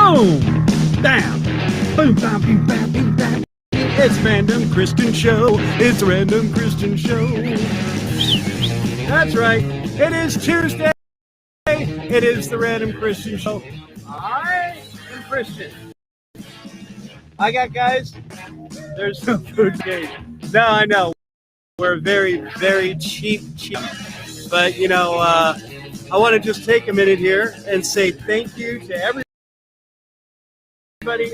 Boom! Bam! Boom, bam, boom, bam, boom, bam. It's Random Kristian Show. It's a Random Kristian Show. That's right. It is Tuesday. It is the Random Kristian Show. I am Kristian. I got guys. There's no food cake. No, I know. We're very, very cheap. But, you know, I want to just take a minute here and say thank you to everybody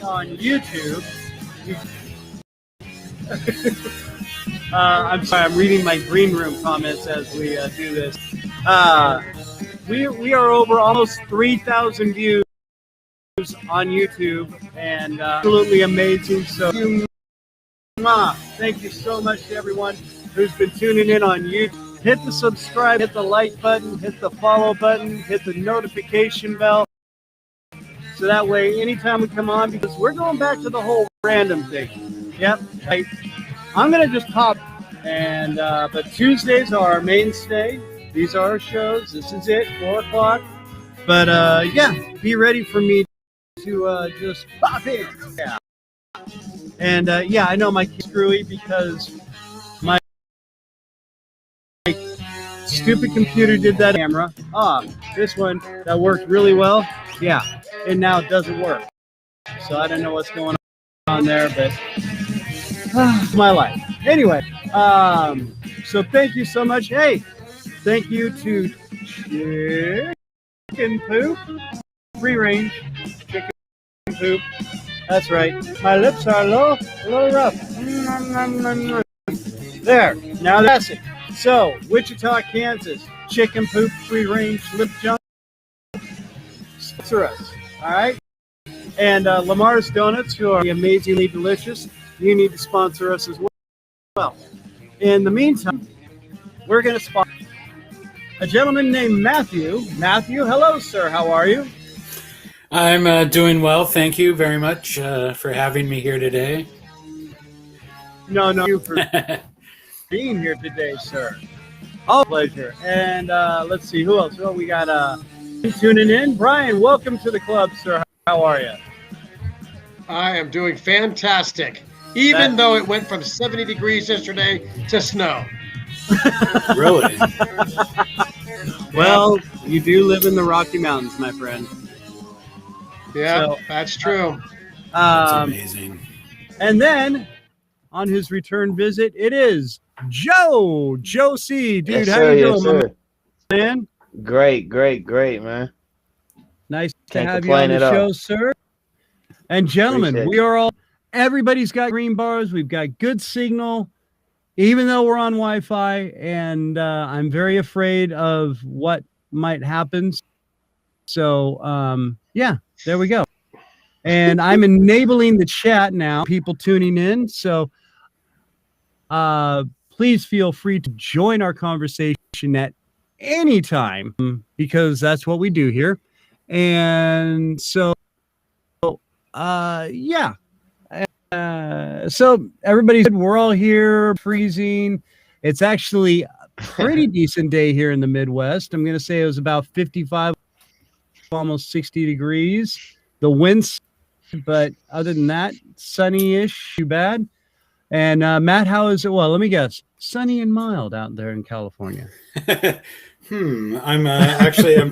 on YouTube. I'm sorry, I'm reading my green room comments as we do this. We are over almost 3,000 views on YouTube, and absolutely amazing. So, thank you so much to everyone who's been tuning in on YouTube. Hit the subscribe, hit the like button, hit the follow button, hit the notification bell. So that way, anytime we come on, because we're going back to the whole random thing. Yep. I'm going to just pop. And but Tuesdays are our mainstay. These are our shows. This is it, 4 o'clock. But yeah, be ready for me to just pop in. Yeah. And yeah, I know my screwy because my stupid computer did that camera. This one that worked really well. Yeah, and now it doesn't work. So I don't know what's going on there, but my life. Anyway, so thank you so much. Hey, thank you to Chicken Poop, free range chicken poop. That's right. My lips are a little rough. There. Now that's it. So, Wichita, Kansas, chicken poop, free range lip junk. Sponsor us. All right. And Lamar's Donuts, who are amazingly delicious. You need to sponsor us as well. In the meantime, we're going to sponsor a gentleman named Matthew. Matthew, hello, sir. How are you? I'm doing well. Thank you very much for having me here today. No, you for being here today, sir. All pleasure. And let's see, who else? Well, we got tuning in. Brian, welcome to the club, sir. How are you? I am doing fantastic. Even though it went from 70 degrees yesterday to snow. Really? Well, you do live in the Rocky Mountains, my friend. Yeah, so, that's true. That's amazing. And then, on his return visit, it is Joe. Joe C. Dude, yes, how sir, you yes, doing, sir. man? Great, man. Nice Can't to have you on the complain at show, all. sir. And gentlemen, Appreciate we are all, everybody's got green bars. We've got good signal, even though we're on Wi-Fi. And I'm very afraid of what might happen. So, yeah, there we go. And I'm enabling the chat now, people tuning in. So please feel free to join our conversation at any time, because that's what we do here. And so, yeah. So everybody's good. We're all here freezing. It's actually a pretty decent day here in the Midwest. I'm going to say it was about 55, almost 60 degrees. The winds, but other than that, sunny-ish, too bad. And Matt, how is it? Well, let me guess. Sunny and mild out there in California. I'm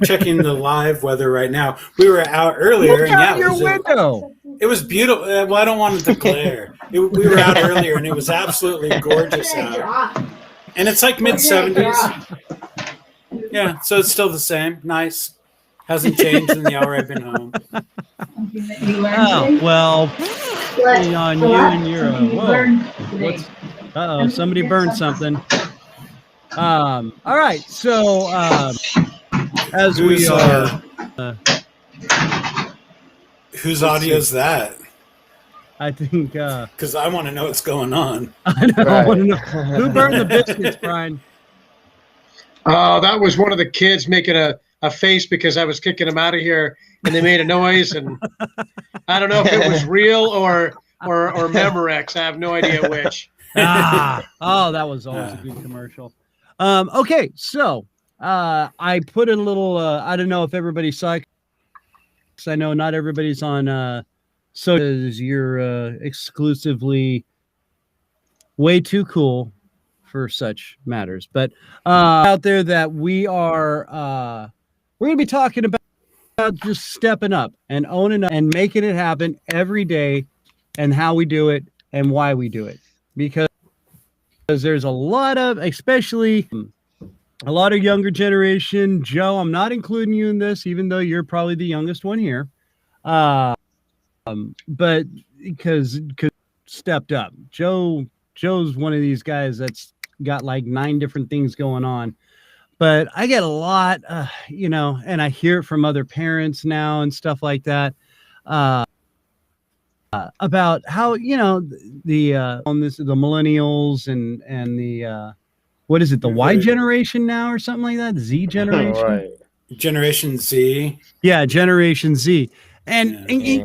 checking the live weather right now. We were out earlier. Look out your window. It was beautiful. Well, I don't want it to glare. We were out earlier, and it was absolutely gorgeous out. And it's like mid-70s. Yeah, so it's still the same. Nice. Hasn't changed in the hour I've been home. Oh, well, on you and your whoa. Somebody burned something. All right, so as we are whose audio is that? I think because I want to know what's going on. I know. Right. I want to know who burned the biscuits, Brian. Oh, that was one of the kids making a face because I was kicking them out of here, and they made a noise, and I don't know if it was real or Memorex. I have no idea which. Oh, that was always a good commercial. Okay, so I put in a little. I don't know if everybody saw it. I know not everybody's on so you're exclusively way too cool for such matters. But out there that we're going to be talking about just stepping up and owning up and making it happen every day, and how we do it and why we do it. Because there's a lot of, especially a lot of younger generation. Joe, I'm not including you in this, even though you're probably the youngest one here. But because stepped up. Joe's one of these guys that's got like 9 different things going on. But I get a lot, and I hear it from other parents now and stuff like that, about how, the millennials and the what is it, the Y generation now or something like that, Z generation, Right. Generation Z. Yeah, Generation Z, and me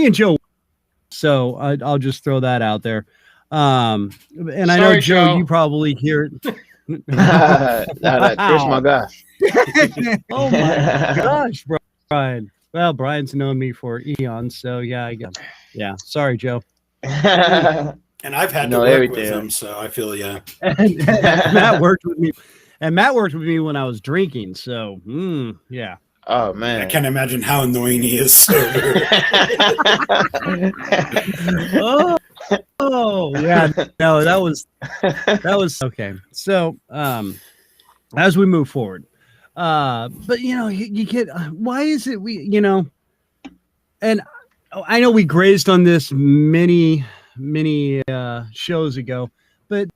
and Joe. So I'll just throw that out there. And I know, Sorry, Joe, Joe. you probably hear it. Chris, my guy. Oh my gosh, Brian. Well, Brian's known me for eons, so yeah, yeah. Sorry, Joe. And I've had to work everything. with him, so I feel and Matt worked with me. And Matt worked with me when I was drinking, so yeah. Oh man, I can't imagine how annoying he is sober. Oh yeah, no, that was okay. So as we move forward, but you get, why is it and I know we grazed on this many shows ago, but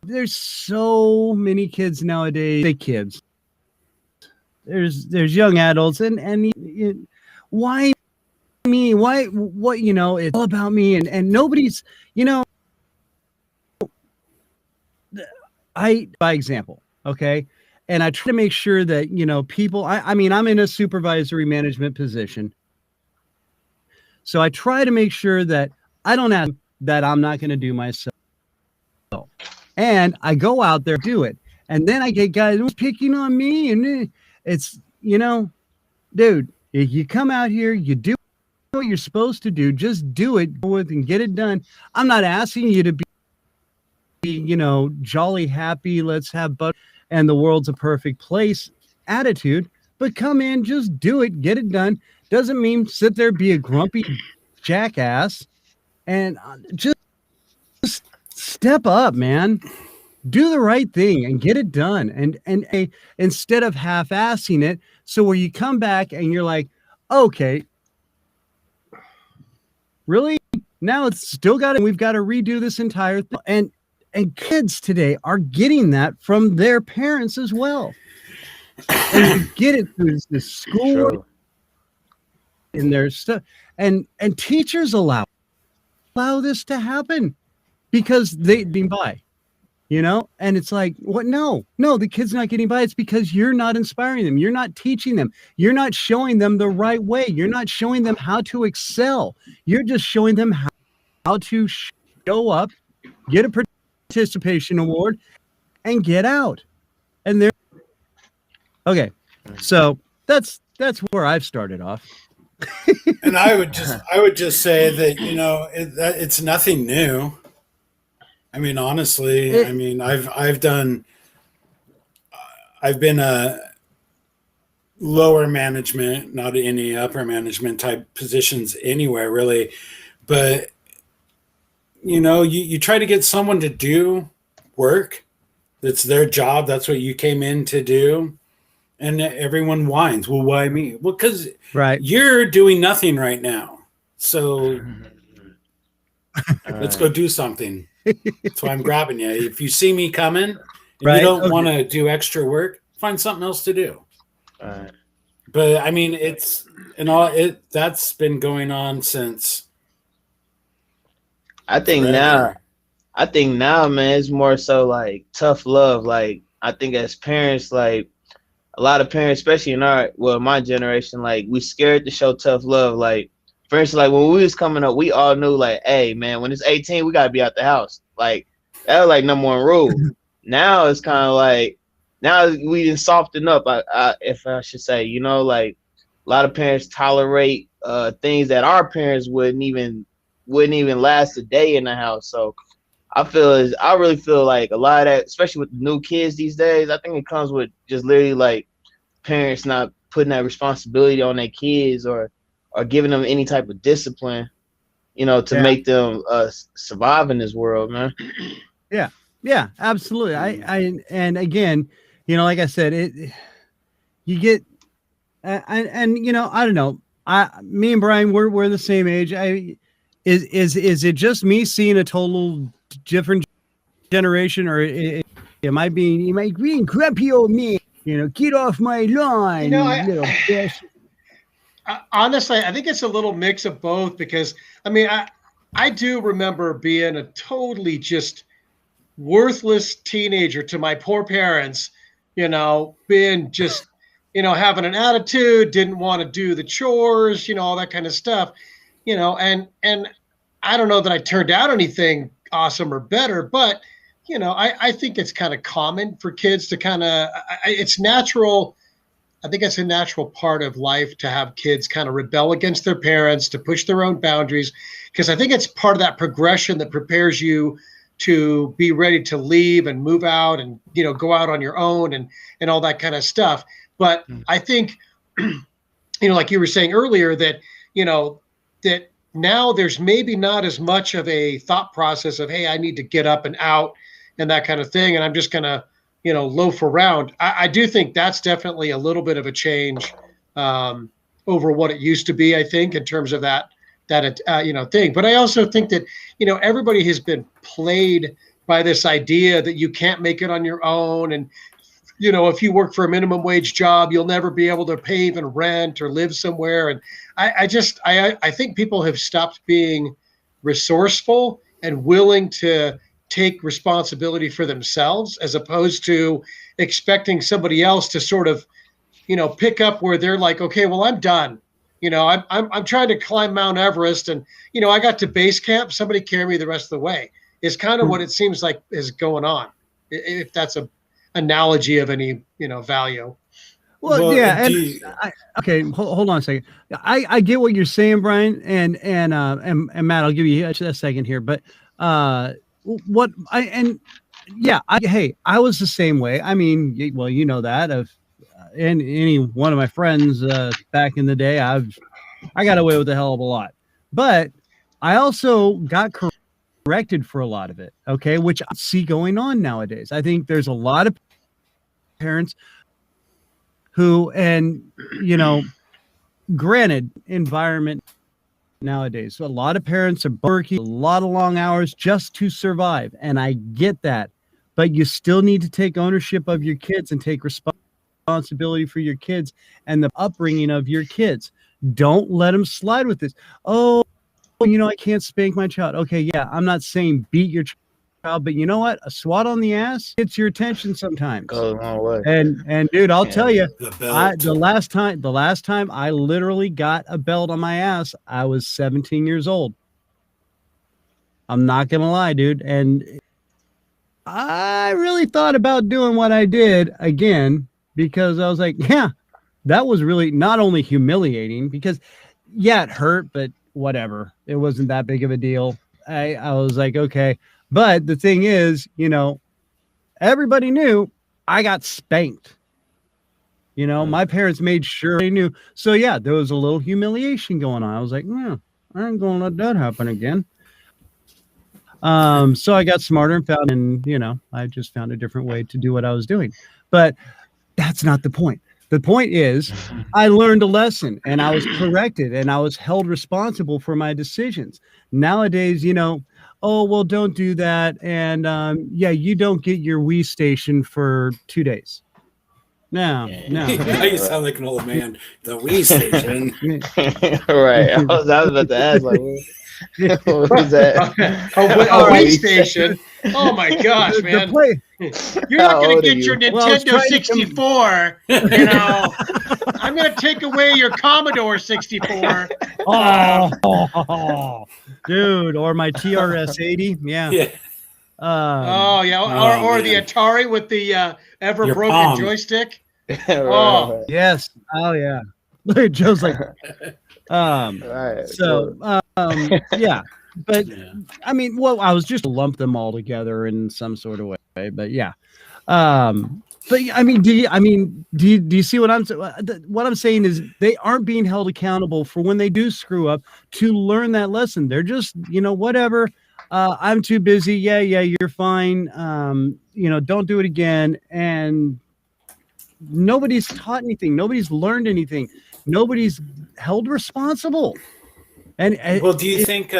there's so many kids nowadays. Kids, there's young adults, and why me? Why? What? It's all about me, and nobody's. By example, okay, and I try to make sure that people. I mean, I'm in a supervisory management position, so I try to make sure that I don't ask that I'm not going to do myself, and I go out there do it, and then I get guys picking on me, and it's dude, if you come out here, you do what you're supposed to do, just do it and get it done. I'm not asking you to be jolly happy, let's have butter and the world's a perfect place attitude, but come in, just do it, get it done. Doesn't mean sit there, be a grumpy jackass, and just step up, man. Do the right thing and get it done, and instead of half-assing it, so where you come back and you're like, okay, really? Now it's still we've got to redo this entire thing. And kids today are getting that from their parents as well. And you get it through the school in their stuff, and teachers allow this to happen because they being by. And it's like, what? No, the kid's not getting by. It's because you're not inspiring them. You're not teaching them. You're not showing them the right way. You're not showing them how to excel. You're just showing them how to show up, get a participation award, and get out. And they're okay. So that's where I've started off. And I would just say that it's nothing new. I mean, honestly, I've been a lower management, not any upper management type positions anywhere really, but you try to get someone to do work that's their job, that's what you came in to do, and everyone whines. Well, why me? Well, because you're doing nothing right now, so let's go do something. That's why I'm grabbing you. If you see me coming and you don't want to do extra work, find something else to do. But I mean, that's been going on since. I think now, man, it's more so like tough love. Like I think as parents, like a lot of parents, especially in my generation, like we scared to show tough love. Like for instance, like when we was coming up, we all knew like, hey man, when it's 18, we gotta be out the house. Like that was like number one rule. Now it's kind of like, now we didn't soften up. If I should say, you know, like a lot of parents tolerate things that our parents wouldn't even last a day in the house. So I really feel like a lot of that, especially with new kids these days, I think it comes with just literally like parents not putting that responsibility on their kids or giving them any type of discipline, you know, to make them survive in this world, man. Yeah, absolutely. And again, you know, like I said, you get, and you know, I don't know. Me and Brian, we're the same age. Is it just me seeing a total different generation, or am I being grumpy old man? You know, get off my lawn, You know, little bitch. honestly, I think it's a little mix of both because I mean, I do remember being a totally just worthless teenager to my poor parents, you know, being just, you know, having an attitude, didn't want to do the chores, you know, all that kind of stuff, you know, and I don't know that I turned out anything awesome or better, but you know, I think it's kind of common for kids to kind of, it's natural. I think it's a natural part of life to have kids kind of rebel against their parents, to push their own boundaries, because I think it's part of that progression that prepares you to be ready to leave and move out and, you know, go out on your own and all that kind of stuff. But I think, you know, like you were saying earlier that, you know, that now there's maybe not as much of a thought process of, hey, I need to get up and out and that kind of thing. And I'm just going to, you know, loaf around. I do think that's definitely a little bit of a change over what it used to be, I think, in terms of that you know, thing. But I also think that, you know, everybody has been played by this idea that you can't make it on your own. And, you know, if you work for a minimum wage job, you'll never be able to pay even rent or live somewhere. And I think people have stopped being resourceful and willing to take responsibility for themselves, as opposed to expecting somebody else to sort of, you know, pick up where they're like, okay, well, I'm done. You know, I'm trying to climb Mount Everest, and you know, I got to base camp. Somebody carry me the rest of the way. Is kind of what it seems like is going on. If that's a analogy of any, you know, value. Well, yeah. And okay, hold on a second. I get what you're saying, Brian, and Matt. I'll give you a second here, but I was the same way. I mean, well, you know that of. And any one of my friends back in the day, I got away with a hell of a lot, but I also got corrected for a lot of it. Okay, which I see going on nowadays. I think there's a lot of parents who, and you know, granted, environment nowadays, so a lot of parents are working a lot of long hours just to survive, and I get that, but you still need to take ownership of your kids and take responsibility for your kids and the upbringing of your kids. Don't let them slide with this. Oh, you know, I can't spank my child. Okay, yeah, I'm not saying beat your child, but you know what? A swat on the ass gets your attention sometimes. Goes a long way. And dude, I'll tell you, the last time I literally got a belt on my ass, I was 17 years old. I'm not gonna lie, dude. And I really thought about doing what I did again, because I was like, yeah, that was really not only humiliating, because yeah, it hurt, but whatever. It wasn't that big of a deal. I was like, okay. But the thing is, you know, everybody knew I got spanked. You know, my parents made sure they knew. So yeah, there was a little humiliation going on. I was like, no, I ain't gonna let that happen again. So I got smarter and you know, I just found a different way to do what I was doing. But that's not the point. The point is I learned a lesson and I was corrected and I was held responsible for my decisions. Nowadays, you know, oh, well, don't do that. And yeah, you don't get your Wii station for 2 days. No. You sound like an old man. The Wii station. Right. I was about to ask, like, what was that? A Wii station. Oh my gosh, man! You're not going to get your Nintendo 64. You know, I'm going to take away your Commodore 64. Oh, dude, or my TRS-80. Yeah. Oh yeah, or the Atari with the ever Your broken palm. joystick. Right. Yes. Oh yeah. Look at Joe's like, Right. so yeah. But Yeah. I mean, well, I was just lump them all together in some sort of way. But yeah. But I mean, do you see what I'm saying is they aren't being held accountable for when they do screw up to learn that lesson. They're just, whatever. I'm too busy. Yeah, you're fine. Don't do it again. And nobody's taught anything. Nobody's learned anything. Nobody's held responsible. And Well, do you think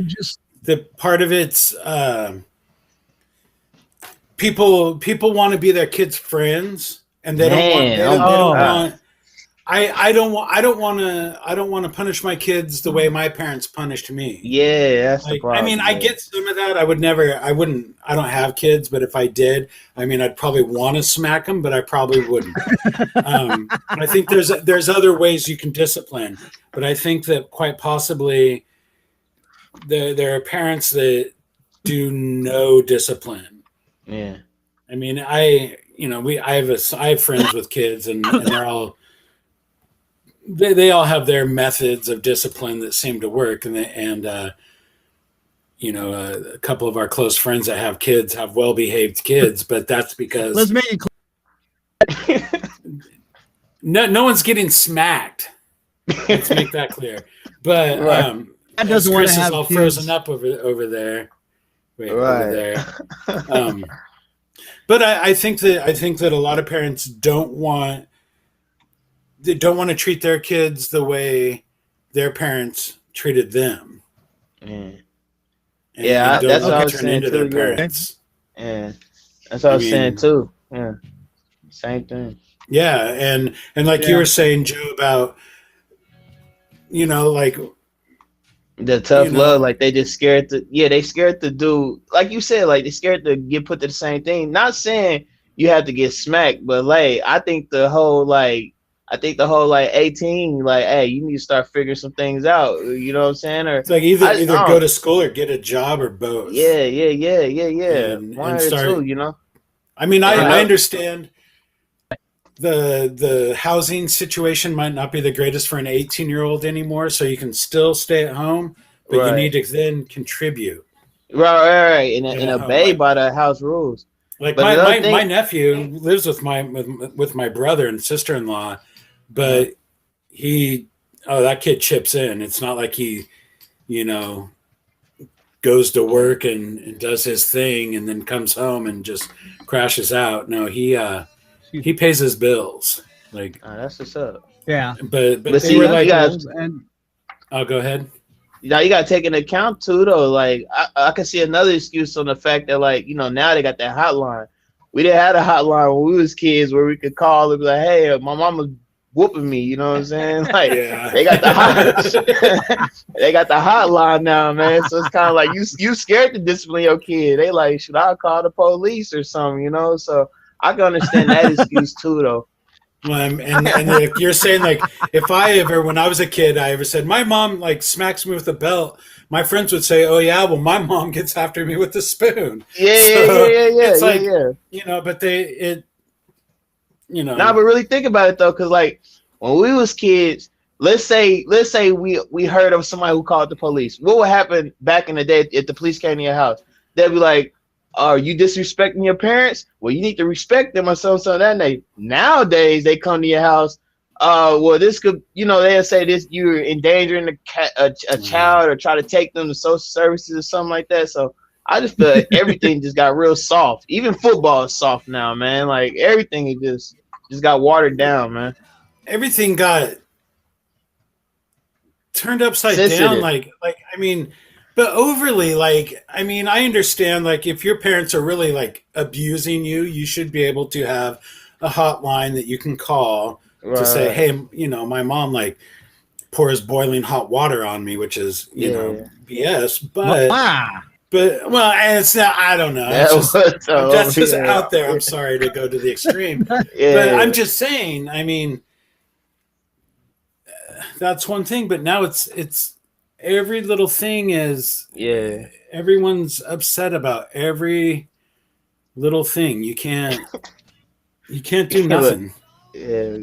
just that part of it's people want to be their kids' friends, and they don't want. They don't want. I don't want to punish my kids the way my parents punished me. Yeah, that's the problem. I mean, I get some of that. I don't have kids, but if I did, I mean, I'd probably want to smack them, but I probably wouldn't. I think there's other ways you can discipline, but I think that quite possibly there are parents that do no discipline. Yeah. I mean, I have friends with kids, and they're all. They all have their methods of discipline that seem to work, and a couple of our close friends that have kids have well-behaved kids, but that's because let's make it clear. no one's getting smacked. Let's make that clear. But that doesn't Chris want to have is all kids. frozen up over there. Wait, Right. over there. But I think that a lot of parents don't want to treat their kids the way their parents treated them. Mm. And Yeah, don't that's what I was turn saying into too. their Yeah. parents. Yeah, that's what I was saying too. Yeah, same thing. Yeah, and like you were saying, Joe, about like The tough love, like they just scared to. Yeah, they scared to do, like you said, like they scared to get put to the same thing. Not saying you have to get smacked, but like I think the whole 18, like, hey, you need to start figuring some things out. You know what I'm saying? Or it's like either go to school or get a job or both. Yeah. And One or start, two, I mean, I understand the housing situation might not be the greatest for an 18-year-old anymore, so you can still stay at home, but you need to then contribute. Right. And obey by the house rules. Like my nephew lives with my brother and sister-in-law, but that kid chips in. It's not like he, goes to work and does his thing and then comes home and just crashes out. No, he pays his bills. Like that's what's up. Yeah, but But they see, were you like, guys, I'll go ahead. now you got to take into account too, though. Like I can see another excuse on the fact that, like, now they got that hotline. We didn't have a hotline when we was kids where we could call and be like, hey, my mama's whooping me. You know what I'm saying? Like they got they got the hotline now, man. So it's kind of like you scared to discipline your kid. They like, should I call the police or something? So I can understand that excuse too, though. And you're saying, like, if when I was a kid, I ever said my mom like smacks me with a belt, my friends would say, oh yeah, well my mom gets after me with a spoon. Yeah. It's like, but Nah, but really think about it though, because like when we was kids, let's say we heard of somebody who called the police. What would happen back in the day if the police came to your house? They'd be like, are you disrespecting your parents? Well, you need to respect them or something that day. Nowadays, they come to your house. Well, this could, they'll say this, you're endangering a child or try to take them to social services or something like that. So I just feel like everything just got real soft. Even football is soft now, man. Like everything is just got watered down, man. Everything got turned upside down. Like, I mean, but overly, like, I mean, I understand, like, if your parents are really, like, abusing you, you should be able to have a hotline that you can call to say, hey, my mom, like, pours boiling hot water on me, which is, BS, but, well, and it's not, I don't know. It's that's just out there. I'm sorry to go to the extreme. But I'm just saying, I mean, that's one thing, but now it's every little thing is. Yeah. Everyone's upset about every little thing. You can't do nothing. Yeah.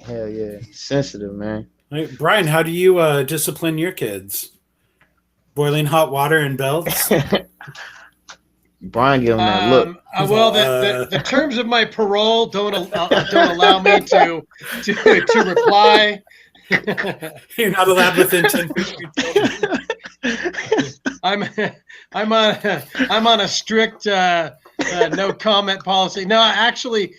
Hell yeah. Sensitive, man. Like, Brian, how do you discipline your kids? Boiling hot water and belts? Brian give him that look. Well, the terms of my parole don't allow me to reply. You're not allowed within 10 feet of your children. I'm on a strict no comment policy. No, actually,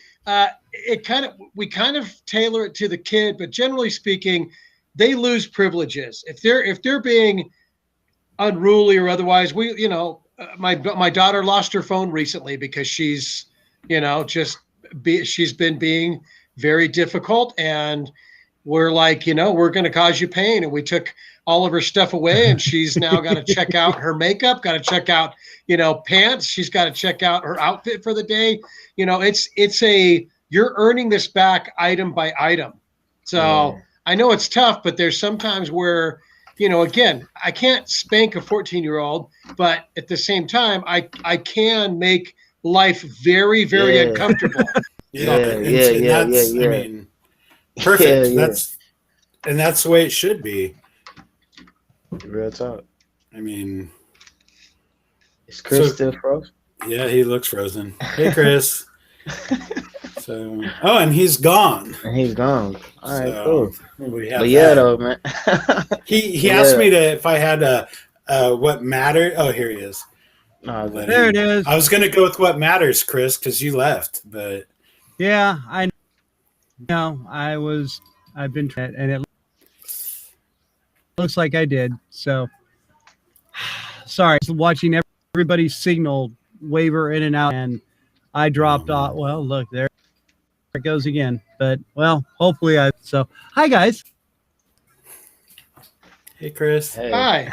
we kind of tailor it to the kid, but generally speaking, they lose privileges if they're being unruly or otherwise. My daughter lost her phone recently because she's been being very difficult, and we're like, we're going to cause you pain, and we took all of her stuff away, and she's now got to check out her makeup, got to check out pants, she's got to check out her outfit for the day. It's a you're earning this back item by item. So I know it's tough, but there's sometimes where again, I can't spank a 14-year-old, but at the same time, I can make life very, very uncomfortable. Yeah. I mean, perfect. That's the way it should be. Real talk. I mean, is Chris still frozen? Yeah, he looks frozen. Hey, Chris. And he's gone. He's gone. All right, cool. But though, man. he asked me if I had what matter. Oh, here he is. Oh, there it is. I was going to go with what matters, Chris, because you left. But yeah, I know. I've been trying, and it looks like I did. So sorry, watching everybody's signal waver in and out, and I dropped off. Well, look, there it goes again. But hopefully hi guys. Hey, Chris. Hey. Hi.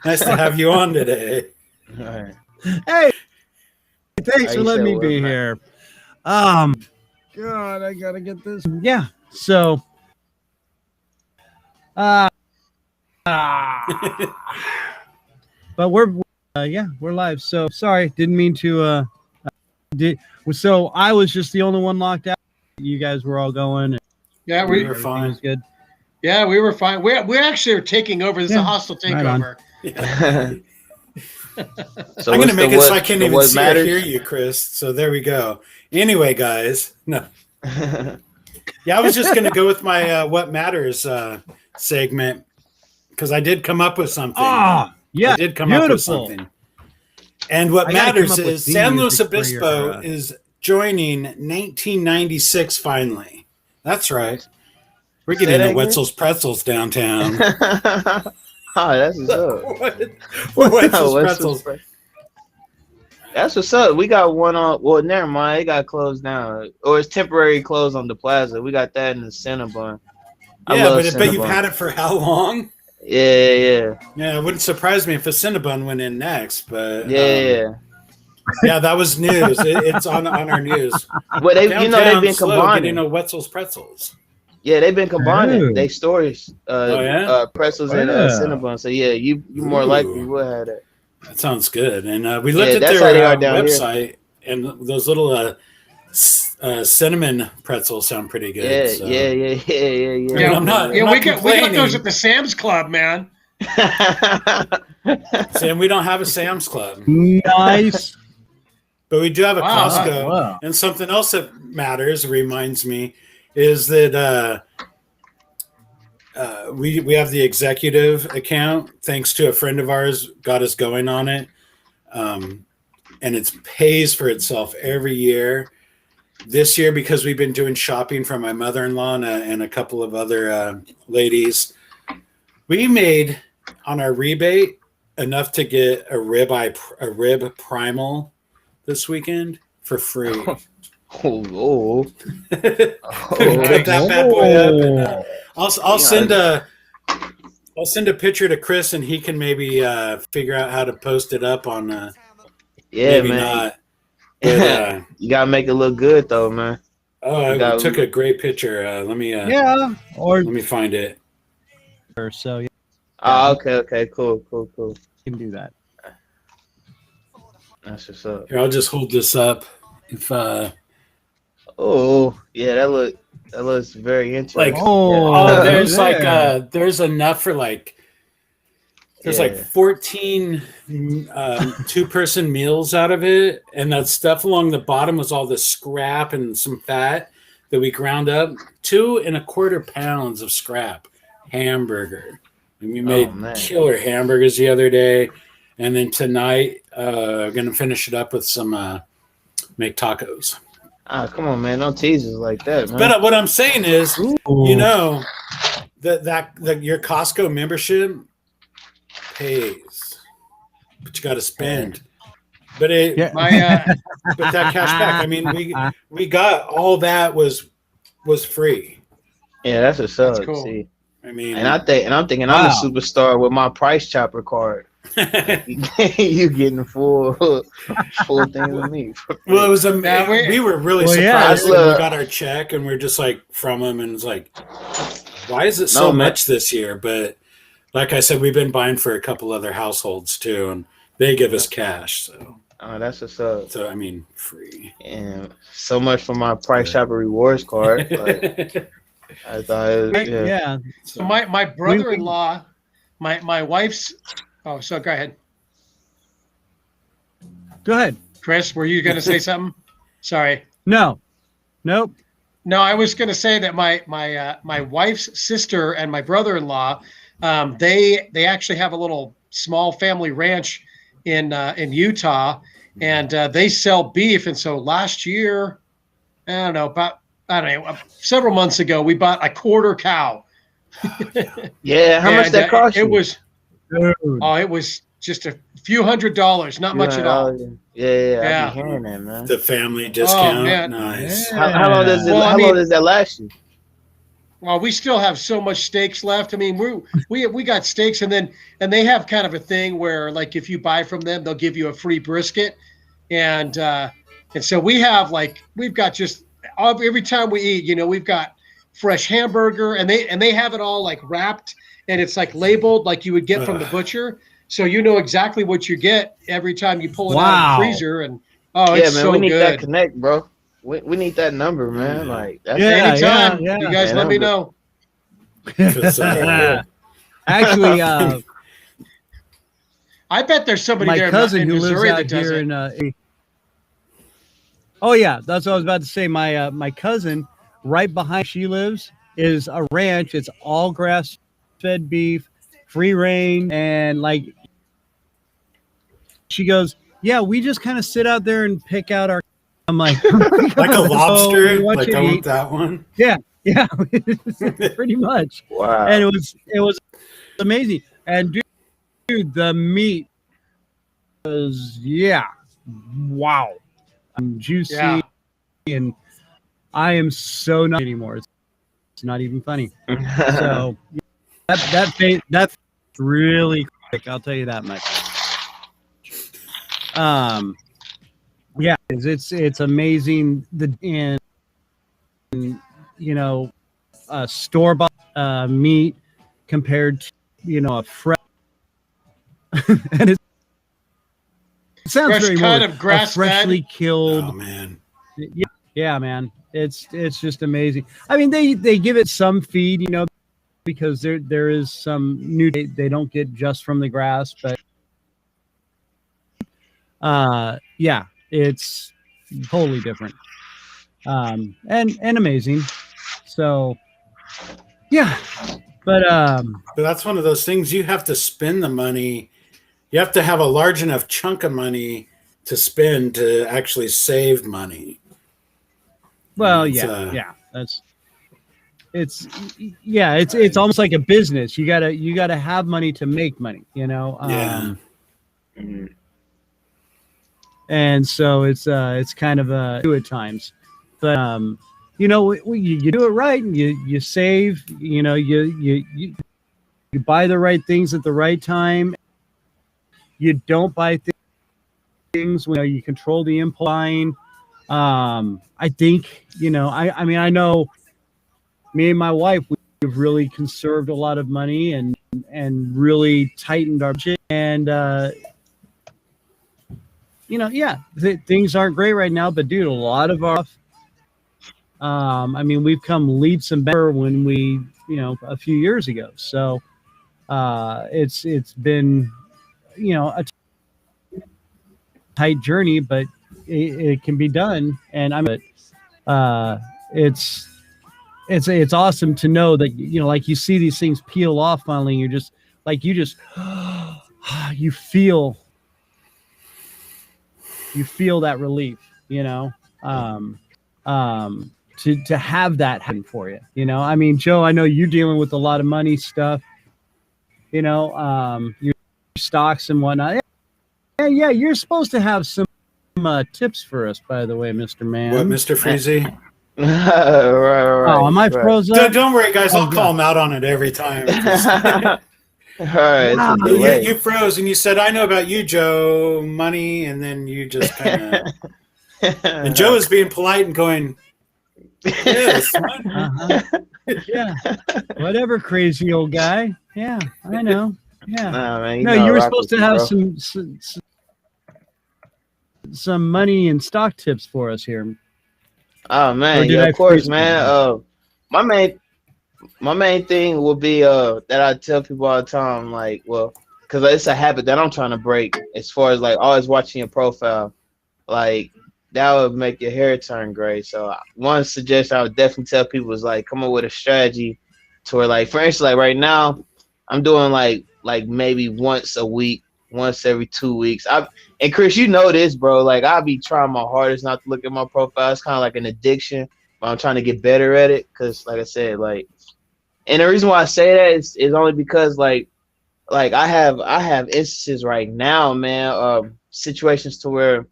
Nice to have you on today. All right. Hey, thanks for letting me be here. God, I gotta get this. Yeah. So, but we're live. So sorry, didn't mean to. So I was just the only one locked out. You guys were all going. Yeah, we were fine. Was good. Yeah, we were fine. We actually are taking over. This is a hostile takeover. Yeah. So I'm going to make it so I can't even see or hear you, Chris. So there we go. Anyway, guys. No. Yeah, I was just going to go with my What Matters segment because I did come up with something. Yeah, I did come up with something. And what matters is San Luis Obispo is joining 1996 finally. That's right. We're getting the Wetzel's Pretzels downtown. Oh, that's what's up. Wetzel's Pretzels. That's what's up. We got one on. Well, never mind. It got closed down, or it's temporary closed on the plaza. We got that in the Cinnabon. Yeah, but you've had it for how long? Yeah. Yeah, it wouldn't surprise me if a Cinnabon went in next, but yeah, that was news. It's on our news. Well, they've been combining. Getting a Wetzel's Pretzels. Yeah, they've been combining. They stores pretzels and Cinnabon. So yeah, you more likely will have that. That sounds good. And we looked at their website, and those little cinnamon pretzels sound pretty good. Yeah. I'm not we got those at the Sam's Club, man. Sam, we don't have a Sam's Club. Nice. But we do have a Costco. Wow. And something else that matters, reminds me, is that we have the executive account, thanks to a friend of ours, got us going on it. And it pays for itself every year. This year, because we've been doing shopping for my mother-in-law and a couple of other ladies, we made on our rebate enough to get a rib primal this weekend for free. Oh. Cut that bad boy up, and I'll send a picture to Chris, and he can maybe figure out how to post it up on. Maybe man. Not. But, you gotta make it look good, though, man. Oh, I took a great picture. Let me. Let me find it. So yeah. Oh, okay, cool. You can do that. That's what's up. Here, I'll just hold this up. If Oh, yeah, that looks very interesting. like, Oh, there's there. like there's enough for like there's like 14 two-person meals out of it, and that stuff along the bottom was all the scrap and some fat that we ground up. 2.25 pounds of scrap hamburger. And we made killer hamburgers the other day, and then tonight we're gonna finish it up with some make tacos. Ah, come on, man! Don't tease us like that, man. But what I'm saying is, you know, that your Costco membership pays, but you got to spend. But but that cash back. I mean, we got all that was free. Yeah, that's what's up. cool. See, I mean, and I'm thinking I'm a superstar with my Price Chopper card. You getting full thing with me. Well, it was we were really surprised when we got our check, and we're just like from them, and it's like, why is it so much this year? But like I said, we've been buying for a couple other households too, and they give us cash. So that's what's up. So I mean, free. And so much for my Price Chopper rewards card. But I thought, it was, So my brother-in-law, my wife's. Oh, so go ahead. Go ahead, Chris. Were you going to say something? Sorry. No. Nope. No, I was going to say that my wife's sister and my brother-in-law, they actually have a little small family ranch in Utah, and they sell beef. And so last year, several months ago, we bought a quarter cow. Yeah, how much that cost you? It was. Oh, it was just a few $100s, not much at all. Yeah. I've been hearing that, man. The family discount. Oh, man. Nice. Yeah. How long does it? How long does that last you? Well, we still have so much steaks left. I mean, we got steaks, and they have kind of a thing where, like, if you buy from them, they'll give you a free brisket, and so we've got just every time we eat, we've got fresh hamburger, and they have it all like wrapped. And it's like labeled like you would get from the butcher. So you know exactly what you get every time you pull it out of the freezer. And it's man, so we need good. that connect, bro. We need that number, man. Like that's anytime. You guys let me know. Actually, I bet there's somebody my there cousin in who lives Missouri out that does here it. Oh yeah, that's what I was about to say. My cousin right behind she lives is a ranch. It's all grass-fed beef, free range, and like she goes, yeah, we just kind of sit out there and pick out our. I'm like, oh like a lobster. So like I want that one. Yeah, pretty much. Wow. And it was amazing. And dude, the meat was wow, juicy, and I am so not anymore. It's not even funny. So that's really quick. I'll tell you that much. It's amazing store bought meat compared to a fresh and it sounds fresh very cut more of grass freshly killed. Oh man. Yeah, man. It's just amazing. I mean, they give it some feed, because there is some new they don't get just from the grass, but it's totally different. And amazing. So yeah. But that's one of those things you have to spend the money. You have to have a large enough chunk of money to spend to actually save money. Well, it's almost like a business. You gotta have money to make money, And so it's kind of at times, but you do it right and you save, you buy the right things at the right time. You don't buy things when you control the impulse buying. I think, I know me and my wife, we've really conserved a lot of money and and really tightened our budget. And things aren't great right now, but dude, a lot of our I mean, we've come leaps and bounds when we, a few years ago. So it's been, a tight journey, but it can be done. And it's awesome to know that, like you see these things peel off finally. And you're just like, you feel that relief, to have that happen for you. I mean, Joe, I know you're dealing with a lot of money stuff, your stocks and whatnot. Yeah, you're supposed to have some tips for us, by the way, Mr. Man. What, Mr. Freezy? right. Oh, am I frozen? Don't worry, guys. I'll call him out on it every time. All right, you froze and you said, "I know about you, Joe, money," and then you just kind of. And Joe is being polite and going, "Yes, yeah, whatever, crazy old guy. Yeah, I know. Yeah, nah, man, no, you were supposed to have some money and stock tips for us here." Oh man, yeah, of course, man. My main thing will be that I tell people all the time, like, well, because it's a habit that I'm trying to break. As far as like always watching your profile, like that would make your hair turn gray. So one suggestion I would definitely tell people is like come up with a strategy to where, like, for instance, like right now, I'm doing like maybe once a week, once every 2 weeks. And Chris, you know this, bro. Like I'll be trying my hardest not to look at my profile. It's kind of like an addiction, but I'm trying to get better at it. Cause like I said, like, and the reason why I say that is only because like I have instances right now, man, situations to where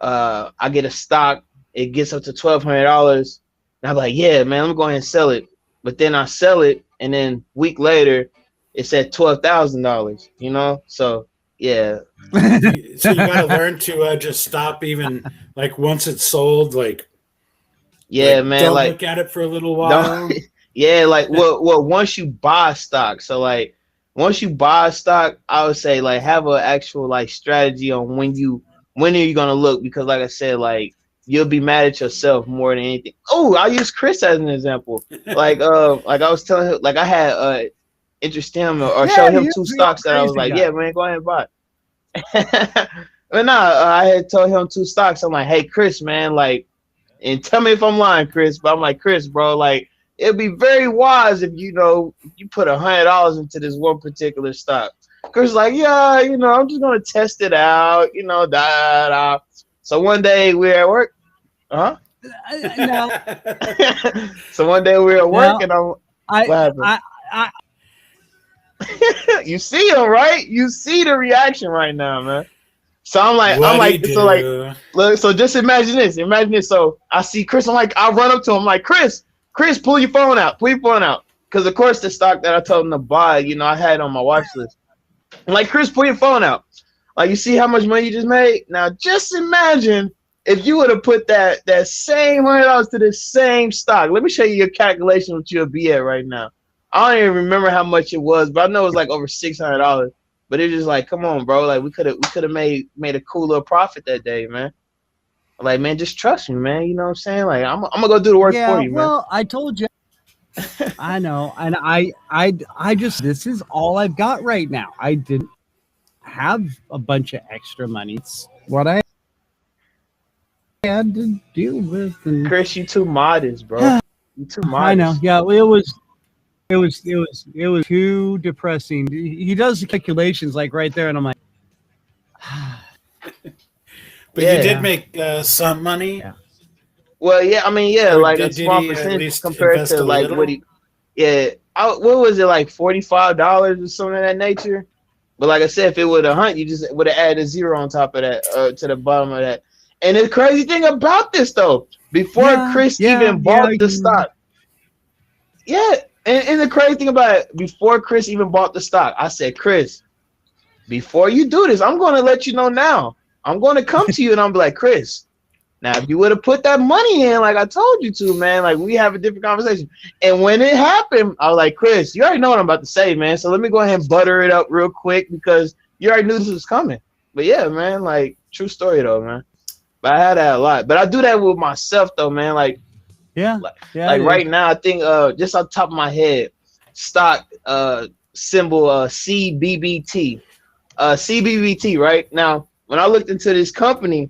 I get a stock, it gets up to $1,200, and I'm like, yeah, man, let me go ahead and sell it. But then I sell it, and then week later, it's at $12,000. So yeah. So you got to learn to just stop, even like once it's sold, like. Yeah, like, man. Don't like look at it for a little while. Yeah, like well, once you buy stock, so like once you buy stock, I would say like have an actual like strategy on when are you gonna look, because like I said, like you'll be mad at yourself more than anything. Oh, I'll use Chris as an example. Like I was telling him, like I had interest him or show him two stocks that I was like, yeah, man, go ahead and buy it. But I had told him two stocks. I'm like, hey, Chris, man, like, and tell me if I'm lying, Chris, but I'm like, Chris, bro, like, it'd be very wise if you put $100 into this one particular stock. Chris like, yeah, I'm just gonna test it out, So one day we're at work, No. So one day we're at work, and I you see him, right? You see the reaction right now, man. So I'm like, look, so just imagine this. So I see Chris, I'm like, I run up to him, I'm like, Chris, pull your phone out. Because of course the stock that I told him to buy, I had it on my watch list. I'm like, Chris, pull your phone out. Like, you see how much money you just made? Now just imagine if you would have put that same $100 to the same stock. Let me show you your calculation, what you'll be at right now. I don't even remember how much it was, but I know it was like over $600. But it's just like, come on, bro. Like we could have made a cool little profit that day, man. Like, man, just trust me, man. You know what I'm saying? Like, I'm gonna go do the work for you, man. Well, I told you. I know, and I just, this is all I've got right now. I didn't have a bunch of extra money. It's what I had to deal with. And Chris, you too modest, bro. You too modest. I know. Yeah, it was too depressing. He does the calculations like right there, and I'm like, but you did make some money. Yeah. Well, yeah, I mean, yeah, like a small percentage compared to like what what was it, like $45 or something of that nature? But like I said, if it would have hunt, you just would have added a zero on top of that, to the bottom of that. And the crazy thing about this, though, before Chris even bought the stock, and the crazy thing about it, before Chris even bought the stock, I said, Chris, before you do this, I'm going to let you know now. I'm going to come to you and I'm like, Chris, Now, if you would have put that money in, like I told you to, man, like we have a different conversation. And when it happened, I was like, Chris, you already know what I'm about to say, man. So let me go ahead and butter it up real quick because you already knew this was coming. But yeah, man, like true story though, man. But I had that a lot. But I do that with myself though, man. Like, like right now, I think just on top of my head, stock symbol CBBT. CBBT, right? Now, when I looked into this company,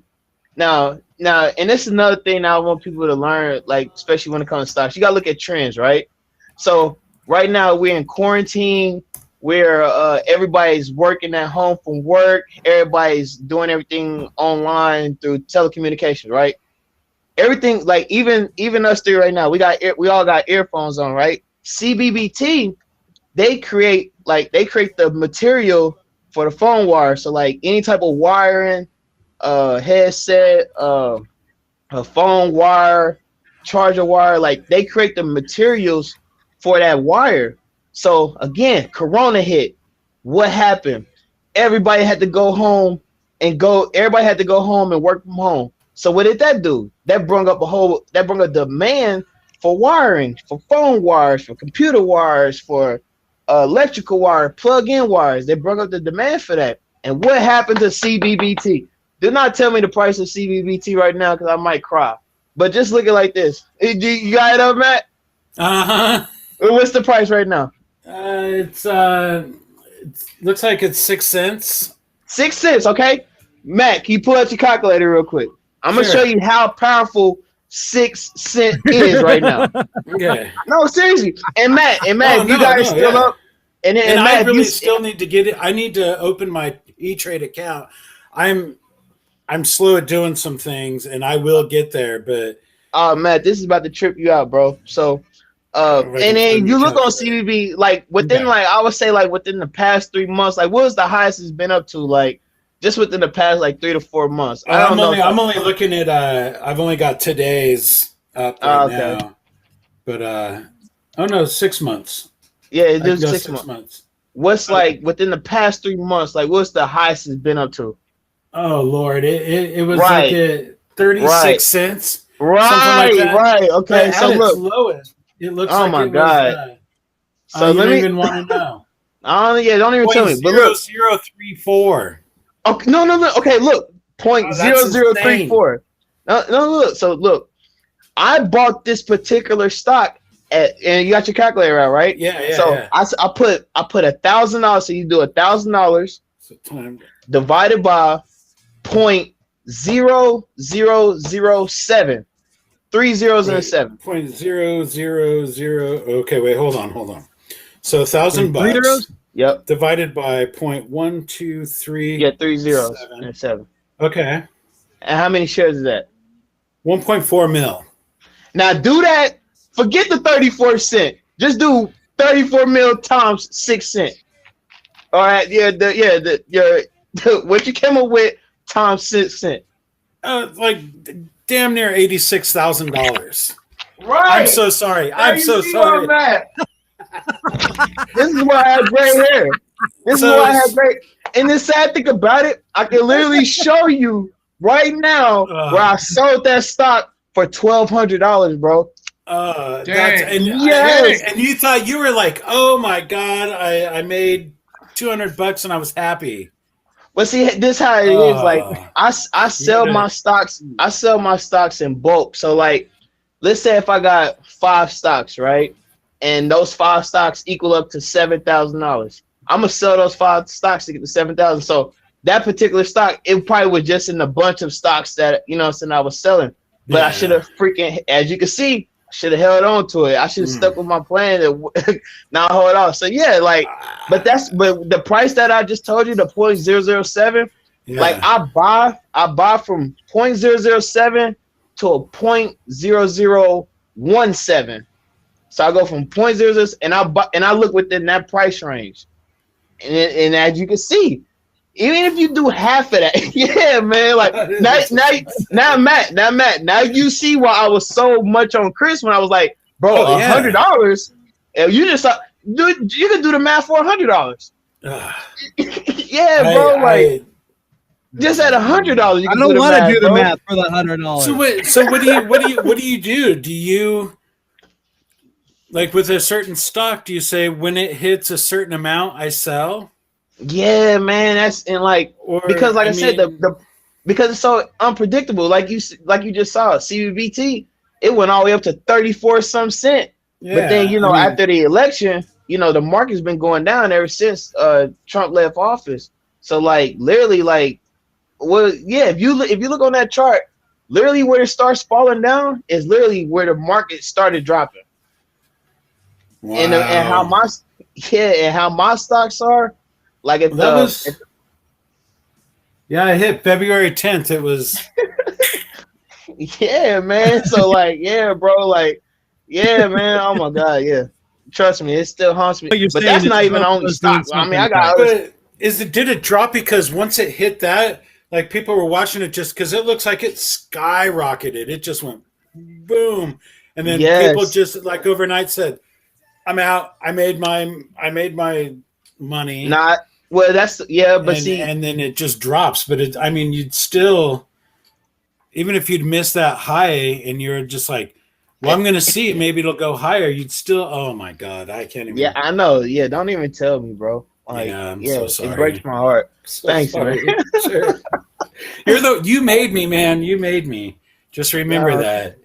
now, and this is another thing I want people to learn, like especially when it comes to stocks, you gotta look at trends, right? So right now we're in quarantine, where everybody's working at home from work, everybody's doing everything online through telecommunications, right? Everything, like even us three right now, we all got earphones on, right? CBBT, they create the material for the phone wire, so like any type of wiring, headset, a phone wire, charger wire, like they create the materials for that wire. So again, Corona hit. What happened? Everybody had to go home and work from home. So what did that do? That brought a demand for wiring, for phone wires, for computer wires, for electrical wire, plug-in wires. They brought up the demand for that. And what happened to CBBT? Do not tell me the price of CBBT right now because I might cry. But just look at it like this. You got it up, Matt? Uh-huh. What's the price right now? It looks like it's 6 cents. 6 cents, okay? Matt, can you pull out your calculator real quick? I'm going to show you how powerful 6 cents is right now. Okay. No, seriously. And Matt, you guys still up? And Matt, I really still need to get it. I need to open my E-Trade account. I'm slow at doing some things, and I will get there. But Matt, this is about to trip you out, bro. So, and then you look on CBB, like within, like I would say, like within the past 3 months, like what was the highest it's been up to, like just within the past like 3 to 4 months? I'm only looking at. I've only got today's up right now, but 6 months. Yeah, it is 6 months. What's like within the past 3 months? Like what's the highest it's been up to? Oh Lord, it was like at 36 cents, right? Something like that. Right. Okay. So look, lowest. It looks. Oh like my it God. Was, so you don't even want to know. Don't even tell me. But look, 0.034. Okay, no. Okay, look, 0.0034. No, look. So look, I bought this particular stock and you got your calculator out, right? Yeah. So yeah. I put $1,000. So you do $1,000 divided by 0.0007. 3 zeros and a 7. 0.000. Okay, wait, hold on. So $1,000. Yep. Divided by 0.123. Yeah, 3 zeros and a 7. Okay. And how many shares is that? 1.4 mil. Now do that. Forget the 34 cent. Just do 34 mil times 6 cents. All right. What you came up with times 6 cents. Like damn near $86,000. Right. I'm so sorry. I'm so sorry. This is why I have gray hair. And the sad thing about it, I can literally show you right now where I sold that stock for $1,200, bro. And you thought you were like, oh my God, I made $200 and I was happy. But see, this is how it is. Like I sell my stocks. I sell my stocks in bulk. So like, let's say if I got 5 stocks, right, and those 5 stocks equal up to $7,000, I'm gonna sell those 5 stocks to get to $7,000. So that particular stock, it probably was just in a bunch of stocks that I was selling. But I should have freaking, as you can see, I should have held on to it. I should have stuck with my plan and not hold off. So yeah, like, but the price that I just told you, the 0.007, like I buy from 0.007 to a 0.0017. So I go from 0.00 and I look within that price range. And as you can see, even if you do half of that, yeah, man. Like now, Matt, now you see why I was so much on Chris when I was like, bro, $100. You just you can do the math for $100. Yeah, bro. Just at $100, you I can don't want to do the bro. math for the $100. So what do you do? Do you, like with a certain stock, do you say when it hits a certain amount, I sell? Yeah, man. That's and like Or because like I said, mean, the because it's so unpredictable. Like you just saw CBBT, it went all the way up to 34 some cent. But then yeah, I mean, after the election, the market's been going down ever since Trump left office. So like literally like well yeah, if you look on that chart, literally where it starts falling down is literally where the market started dropping. wow. And how my stocks are, like if That was yeah, I hit February 10th. It was yeah, man. So like, yeah, bro, like, yeah, man. Oh my god, yeah. Trust me, it still haunts me. What you're But saying that's is not even Trump only was doing stock. I mean, something I got right. but did it drop because once it hit that, like people were watching it just because it looks like it skyrocketed. It just went boom. And then people yes, just like overnight said, I'm out. I made my money. not well. That's yeah, but see, And then it just drops. But I mean, you'd still, even if you'd miss that high and you're just like, well, I'm gonna see, maybe it'll go higher, you'd still, oh my god, I can't even. yeah, I know. Yeah, don't even tell me, bro. Like, Yeah, I'm yeah, so it sorry. breaks my heart. So Thanks, sorry. man. Sure. You made me, man. You made me. Just remember Dog, that.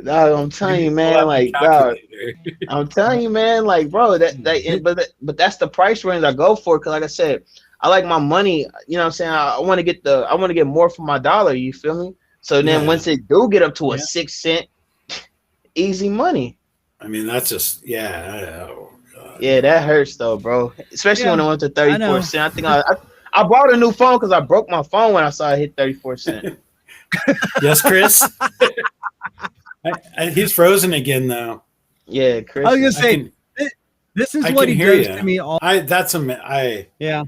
I'm telling you, man. Like, dog, I'm telling you, man. Like, bro, but that's the price range I go for. Cause like I said, I like my money. You know what I'm saying? I want to get more for my dollar. You feel me? So then Yeah. once it do get up to a 6 cent, easy money. I mean, that's just oh, God. Yeah, that hurts though, bro. Especially when it went to 34 cent. I think I bought a new phone because I broke my phone when I saw it hit 34 cent. Yes, Chris. He's frozen again, though. Yeah, Chris. I was gonna say this is what he does to me all. Yeah.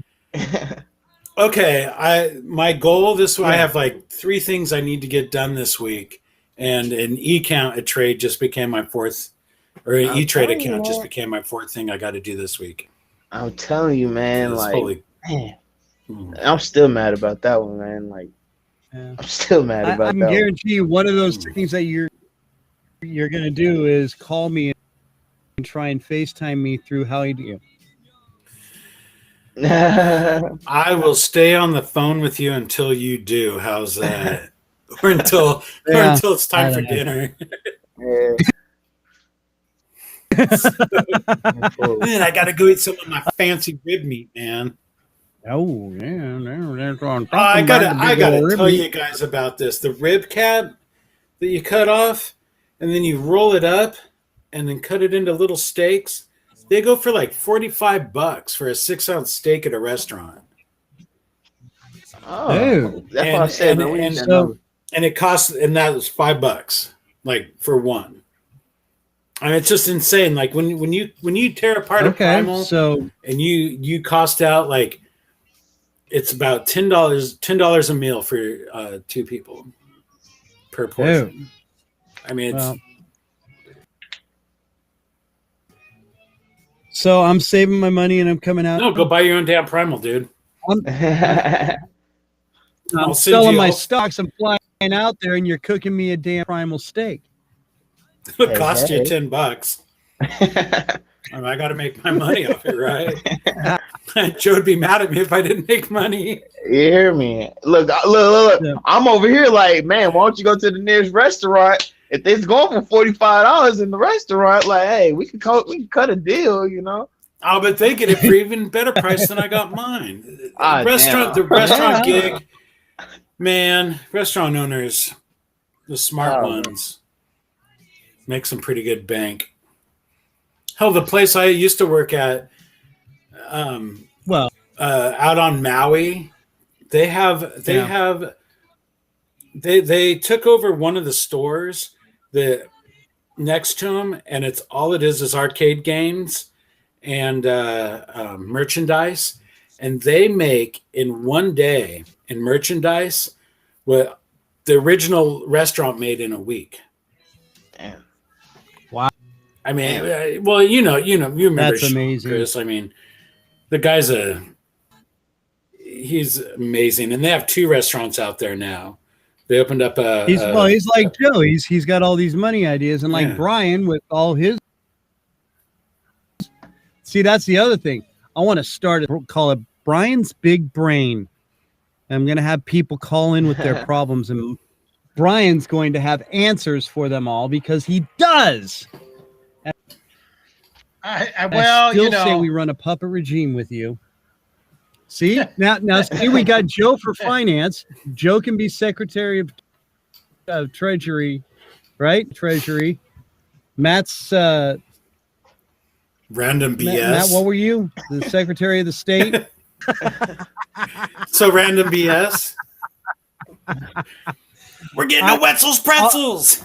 Okay, my goal this week, I have like 3 things I need to get done this week, and an a trade just became my 4th, or an E-Trade account just became my 4th thing I got to do this week. I'm telling you, man. Like, man, Hmm. I'm still mad about that one, man. Like, I'm still mad about I can that guarantee you one of those things that you're gonna do is call me and try and FaceTime me through how you do. one. I will stay on the phone with you until you do. How's that? or until it's time for dinner. Yeah. Man, I got to go eat some of my fancy rib meat, man. Oh yeah, I gotta tell you guys about this. The rib cap that you cut off, and then you roll it up, and then cut it into little steaks. They go for like $45 for a 6-ounce steak at a restaurant. Oh, that's what I said. And it costs, and that was $5, like for one. I mean, it's just insane. Like when you tear apart a primal, and you cost out like, it's about $10 a meal for 2 people per portion. I mean, it's. So I'm saving my money and I'm coming out. No, go buy your own damn primal, dude. I'm selling my stocks. I'm flying out there, and you're cooking me a damn primal steak. It'll cost you $10. I mean, I got to make my money off it, right? Joe would be mad at me if I didn't make money. You hear me? Look. Yeah. I'm over here like, man, why don't you go to the nearest restaurant? If it's going for $45 in the restaurant, like, hey, we can cut a deal, you know. Oh, but they get it for even better price than I got mine. The restaurant gig, man, restaurant owners, the smart ones, make some pretty good bank. Hell, the place I used to work at, out on Maui, they took over one of the stores that next to them, and it's all it is arcade games and merchandise, and they make in one day in merchandise what the original restaurant made in a week. Damn. Wow. I mean, well, you remember that's amazing, Chris. I mean, the guy's he's amazing, and they have 2 restaurants out there now. They opened up a. He's like Joe. He's got all these money ideas, and like Yeah. Brian with all his. See, that's the other thing. I want to start call it Brian's Big Brain. I'm going to have people call in with their problems, and Brian's going to have answers for them all because he does. Well, still you know, say we run a puppet regime with you. See now, see, we got Joe for finance. Joe can be Secretary of Treasury, right? Treasury. Matt's Random BS. Matt, what were you? The Secretary of the State. So Random BS. We're getting a Wetzel's pretzels.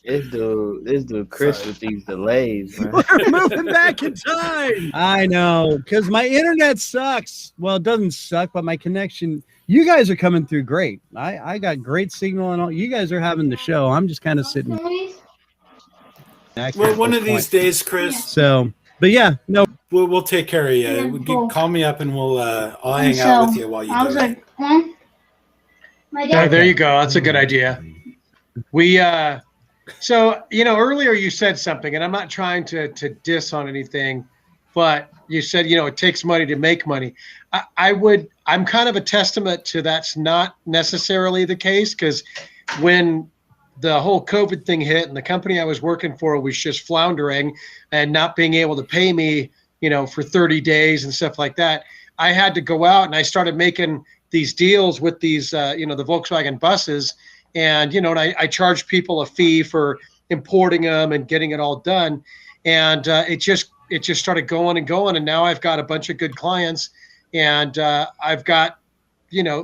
This dude, Chris, with these delays, man. We're moving back in time. I know, because my internet sucks. Well, it doesn't suck, but my connection. You guys are coming through great. I got great signal and all. You guys are having the show. I'm just kind of sitting. Well, one of these days, Chris. So, but yeah, no. We'll take care of you. Call me up and I'll hang out with you while you do it. there you go. That's a good idea. We so earlier you said something, and I'm not trying to diss on anything, but you said it takes money to make money. I'm kind of a testament to that's not necessarily the case, because when the whole COVID thing hit and the company I was working for was just floundering and not being able to pay me, for 30 days and stuff like that, I had to go out and I started making these deals with these, the Volkswagen buses. And, and I charged people a fee for importing them and getting it all done. And it just started going and going. And now I've got a bunch of good clients, and I've got,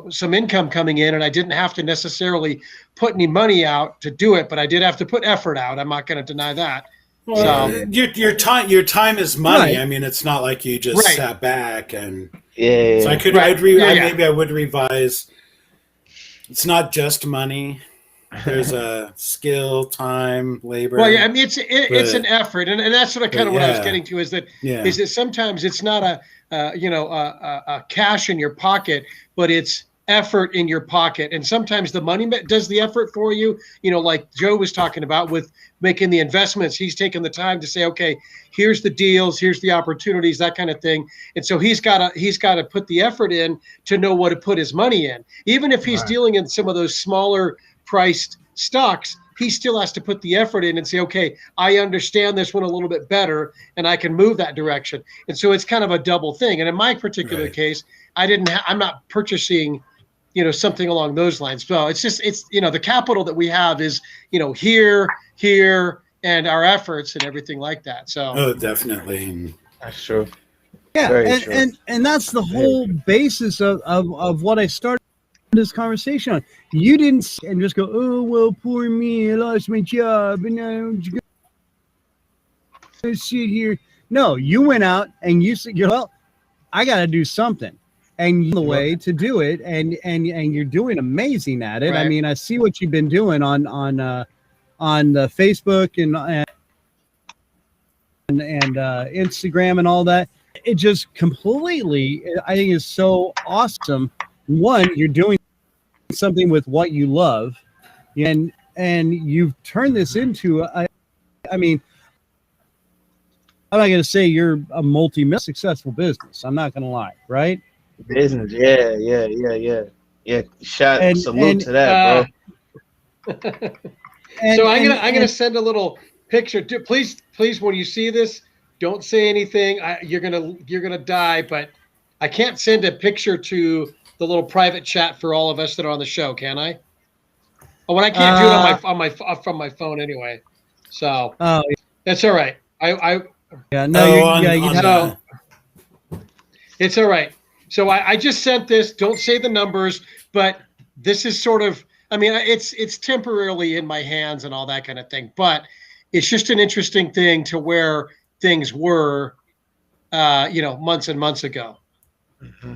some income coming in, and I didn't have to necessarily put any money out to do it, but I did have to put effort out. I'm not going to deny that. Well, So your time is money. Right. I mean, it's not like you just Right. sat back and. Yeah. So I could. Right. Maybe I would revise. It's not just money. There's a skill, time, labor. Well, yeah, I mean, it's an effort, and that's sort of kind of what I was yeah. getting to is that Yeah. sometimes it's not a cash in your pocket, but it's effort in your pocket, and sometimes the money does the effort for you. Like Joe was talking about with making the investments, he's taken the time to say, okay, here's the deals, here's the opportunities, that kind of thing, and so he's got to put the effort in to know what to put his money in, even if he's dealing in some of those smaller priced stocks. He still has to put the effort in and say, okay, I understand this one a little bit better and I can move that direction. And so it's kind of a double thing. And in my particular case, I'm not purchasing, something along those lines. So it's just, the capital that we have is, here, and our efforts and everything like that. So. Oh, definitely. That's true. Yeah, Very true. and that's the whole basis of what I started this conversation on. You didn't and just go, oh well, poor me, I lost my job, and I'm just gonna sit here. No, you went out and you said, well, I got to do something, and the way to do it, and you're doing amazing at it. Right. I mean, I see what you've been doing on the Facebook and Instagram and all that. It just completely, I think, is so awesome. One, you're doing something with what you love, and you've turned this into I mean, I'm not going to say you're a successful business. I'm not going to lie, right? Business, yeah. Salute to that, bro. So I'm gonna send a little picture. Please, when you see this, don't say anything. You're gonna die, but I can't send a picture to the little private chat for all of us that are on the show, can I? Oh, when I can't do it from my phone anyway. So that's all right. It's all right. So I just sent this. Don't say the numbers, but this is sort of. I mean, it's temporarily in my hands and all that kind of thing, but it's just an interesting thing to where things were, months and months ago. Mm-hmm.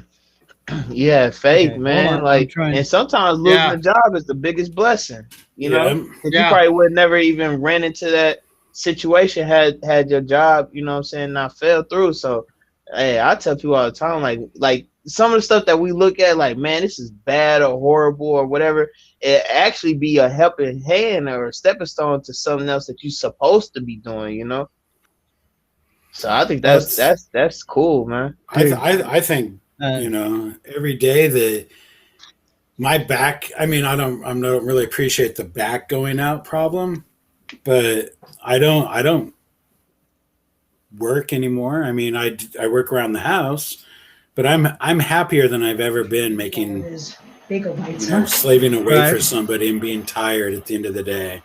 Yeah, faith, okay, man. And sometimes losing a job is the biggest blessing. You know, you probably would never even ran into that situation had your job, not fell through. So Hey, I tell people all the time, like some of the stuff that we look at, like, man, this is bad or horrible or whatever, it actually be a helping hand or a stepping stone to something else that you're supposed to be doing, you know. So I think that's cool, man. I think you know, every day that my back, I mean, I don't really appreciate the back going out problem, but I don't work anymore. I mean, I work around the house, but I'm happier than I've ever been making, slaving away for somebody and being tired at the end of the day.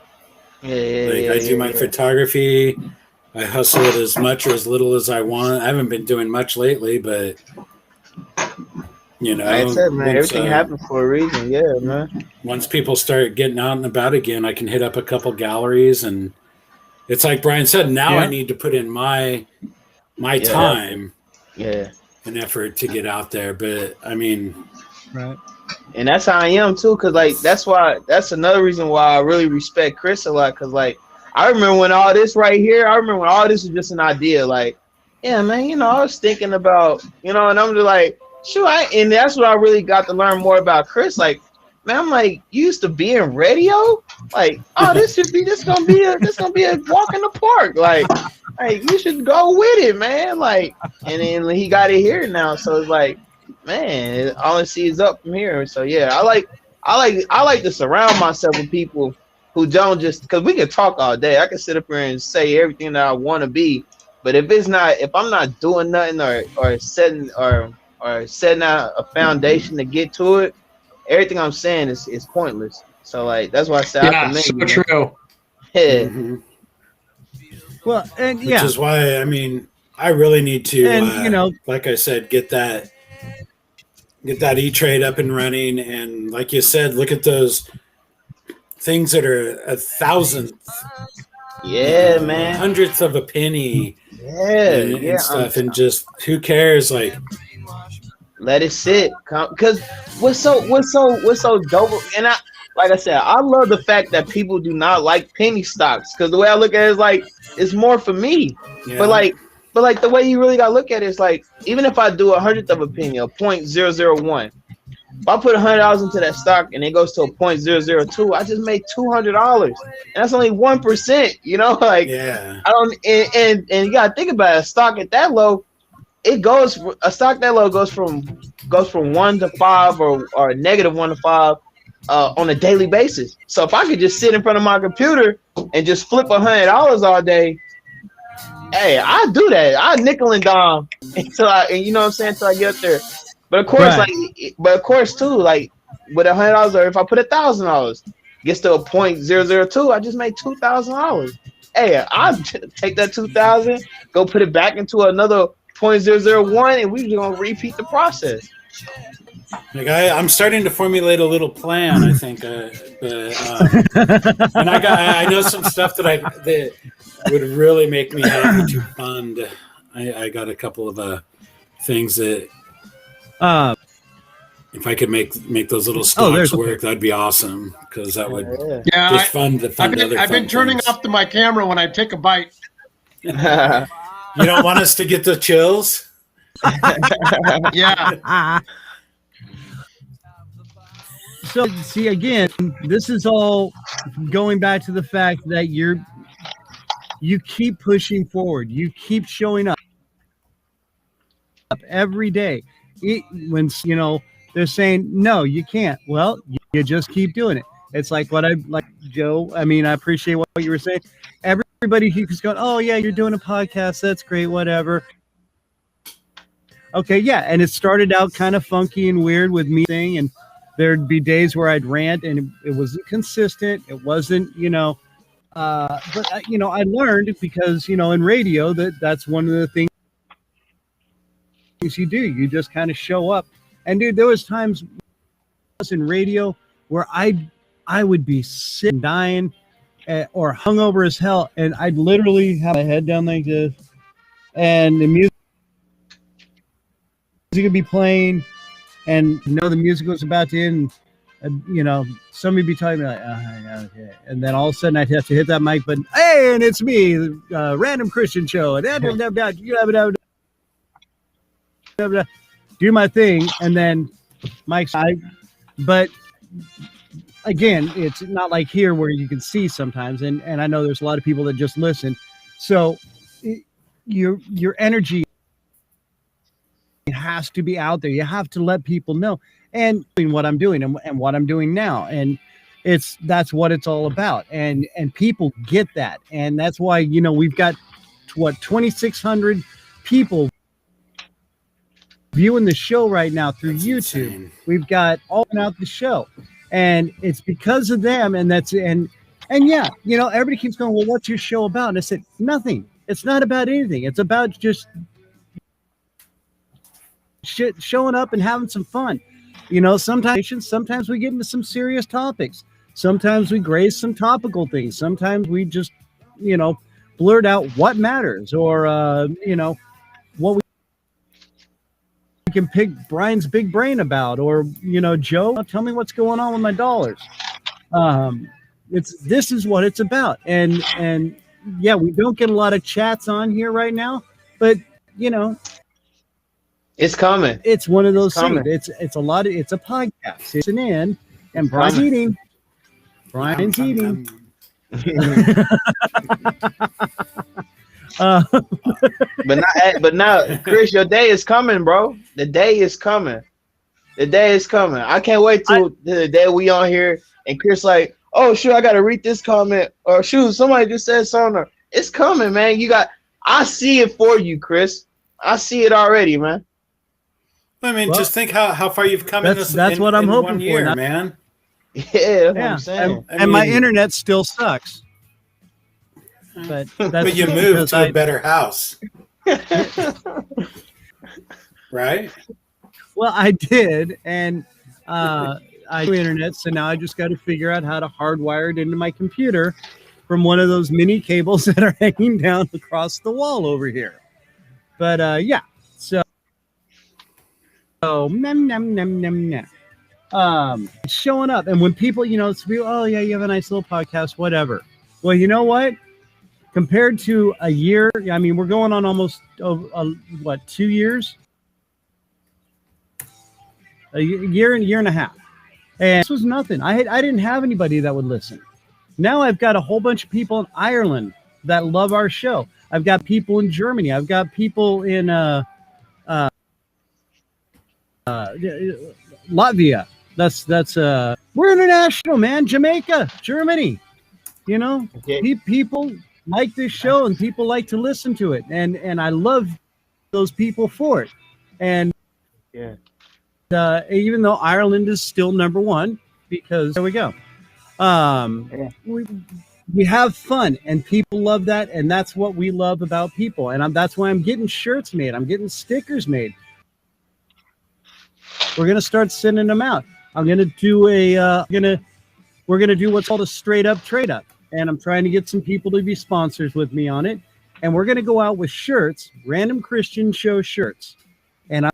I do my photography. I hustle it as much or as little as I want. I haven't been doing much lately, but you know, like I said, man, everything happened for a reason. Yeah, man. Once people start getting out and about again, I can hit up a couple galleries, and it's like Brian said. Now I need to put in my time, and effort to get out there. But I mean, right. And that's how I am too, cause like that's another reason why I really respect Chris a lot, cause like I remember when all this was just an idea, like, yeah, man, you know, I was thinking about, you know, and I'm just like, sure, and that's what I really got to learn more about Chris. Like, man, I'm like, you used to be in radio, like, oh, this gonna be a walk in the park, like you should go with it, man, like, and then he got it here now, so it's like, man, all I see is up from here. So yeah, I like to surround myself with people who don't just, because we can talk all day. I can sit up here and say everything that I want to be, but if I'm not doing nothing or setting out a foundation to get to it, everything I'm saying is pointless. So like that's why I say I commend you. So true. Yeah. Mm-hmm. Well, and which is why I mean I really need to, and you know, like I said, get that E-Trade up and running, and like you said, look at those things that are a thousandth, man, hundredth of a penny, and stuff, and just who cares? Like, let it sit, because what's so dope, and like I said, I love the fact that people do not like penny stocks, because the way I look at it is like it's more for me, but like the way you really gotta look at it is like, even if I do 100th of a penny, a 0.001. If I put $100 into that stock and it goes to a 0.002, I just made $200, and that's only 1%. You know, like I don't, and you gotta think about it, a stock at that low, a stock that low goes from 1 to 5 or -1 to 5 on a daily basis. So if I could just sit in front of my computer and just flip $100 all day, hey, I do that. I nickel and dime until you know what I'm saying, until I get up there. But of course, too, like with $100, or if I put $1,000, gets to a 0.002, I just made $2,000. Hey, I'll take that 2,000, go put it back into another 0.001, and we're just gonna repeat the process. Like I'm starting to formulate a little plan, I think, and I know some stuff that would really make me happy to fund. I got a couple of things that if I could make those little stocks work, that'd be awesome, because that would just fund I've been turning off my camera when I take a bite. You don't want us to get the chills? Yeah. So see, again, this is all going back to the fact that you keep pushing forward. You keep showing up every day. When, you know, they're saying, no, you can't. Well, you just keep doing it. It's like Joe. I mean, I appreciate what you were saying. Everybody keeps going, oh, yeah, you're doing a podcast. That's great, whatever. Okay, yeah. And it started out kind of funky and weird with me saying, and there'd be days where I'd rant and it wasn't consistent. It wasn't, you know, but, you know, I learned, because, you know, in radio, that's one of the things you do. You just kind of show up. And dude, there was times in radio where I would be sick and dying or hungover as hell, and I'd literally have my head down like this, and the music would be playing, and you know the music was about to end, and you know somebody would be talking like, okay, and then all of a sudden I'd have to hit that mic button. Hey, and it's me, Random Kristian Show, and do my thing, and then Mike's but again, it's not like here where you can see sometimes, and I know there's a lot of people that just listen. So your energy has to be out there. You have to let people know, and what I'm doing and what I'm doing now, and that's what it's all about, and people get that, and that's why we've got 2,600 people viewing the show right now through That's YouTube. insane. We've got all out the show, and it's because of them, and yeah, everybody keeps going, well, what's your show about? And I said, nothing. It's not about anything. It's about just showing up and having some fun. Sometimes we get into some serious topics. Sometimes we graze some topical things. Sometimes we just, blurt out what matters, or what we can pick Brian's big brain about, or Joe, tell me what's going on with my dollars. This is what it's about, and yeah, we don't get a lot of chats on here right now, but It's coming. it's one of those coming. things. It's a podcast. It's an in, and Brian's eating. Brian's eating. But now, Chris, your day is coming, bro. The day is coming. The day is coming. I can't wait till the day we on here and Chris like, oh shoot, I gotta read this comment, or shoot, somebody just said something. It's coming, man. I see it for you, Chris. I see it already, man. I mean, just think how far you've come in That's what I'm hoping 1 year, for, man. Yeah, that's what Yeah, I'm saying. and my internet still sucks. But But you moved to a better house, right? Well, I did, and I do internet, so now I just got to figure out how to hardwire it into my computer from one of those mini cables that are hanging down across the wall over here. But yeah, so showing up, and when people, oh yeah, you have a nice little podcast, whatever. Well, you know what? Compared to a year, I mean, we're going on almost 2 years. A year and a half, and this was nothing. I didn't have anybody that would listen. Now I've got a whole bunch of people in Ireland that love our show. I've got people in Germany. I've got people in Latvia. That's we're international, man. Jamaica, Germany. Okay. People like this show, and people like to listen to it, and I love those people for it. And Yeah. Even though Ireland is still number one, because there we go. We have fun, and people love that, and that's what we love about people. And that's why I'm getting shirts made. I'm getting stickers made. We're gonna start sending them out. I'm gonna do we're gonna do what's called a straight up trade up, and I'm trying to get some people to be sponsors with me on it. And we're gonna go out with shirts, Random Kristian Show shirts, and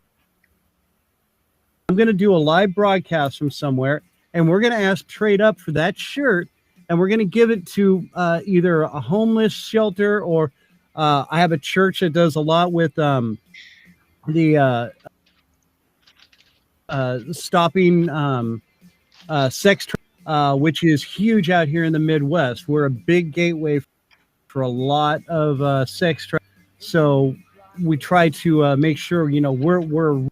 I'm going to do a live broadcast from somewhere, and we're going to ask trade up for that shirt, and we're going to give it to either a homeless shelter, or I have a church that does a lot with the stopping sex trafficking, which is huge out here in the Midwest. We're a big gateway for a lot of sex trafficking, so we try to make sure we're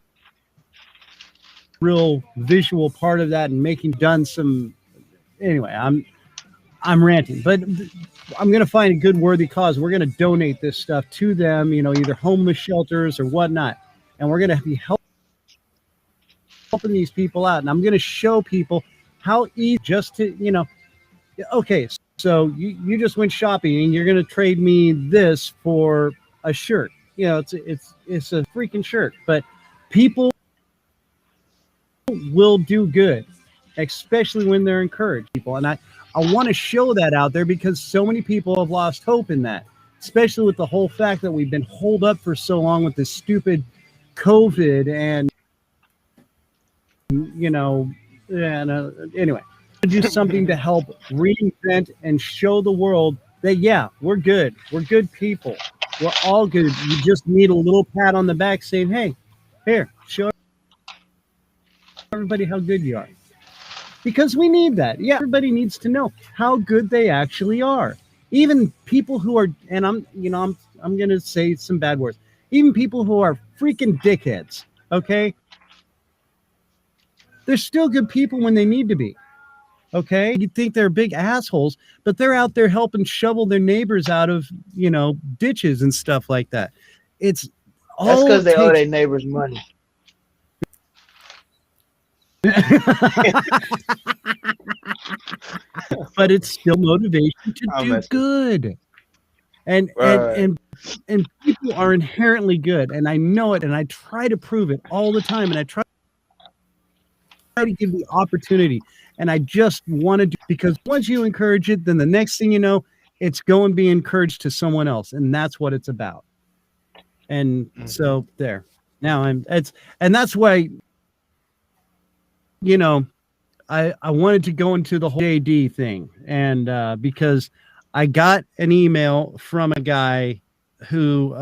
real visual part of that, and done some. Anyway, I'm ranting, but I'm going to find a good worthy cause. We're going to donate this stuff to them, either homeless shelters or whatnot, and we're going to be helping these people out. And I'm going to show people how easy just to, okay, so you just went shopping and you're going to trade me this for a shirt. It's a freaking shirt, but people will do good, especially when they're encouraged, people. And I want to show that out there, because so many people have lost hope in that, especially with the whole fact that we've been holed up for so long with this stupid COVID, and anyway, do something to help reinvent and show the world that, yeah, we're good people, we're all good. You just need a little pat on the back saying, hey Here, show everybody how good you are. Because we need that. Yeah, everybody needs to know how good they actually are. Even people who are, and I'm going to say some bad words. Even people who are freaking dickheads, okay? They're still good people when they need to be. Okay, you think they're big assholes, but they're out there helping shovel their neighbors out of, ditches and stuff like that. It's all That's because they owe their neighbors money. But it's still motivation to do good. And people are inherently good, and I know it, and I try to prove it all the time, and I try to give the opportunity. And I just want to do, because once you encourage it, then the next thing you know, it's going to be encouraged to someone else. And that's what it's about. And so there. Now that's why, I wanted to go into the whole JD thing. And because I got an email from a guy who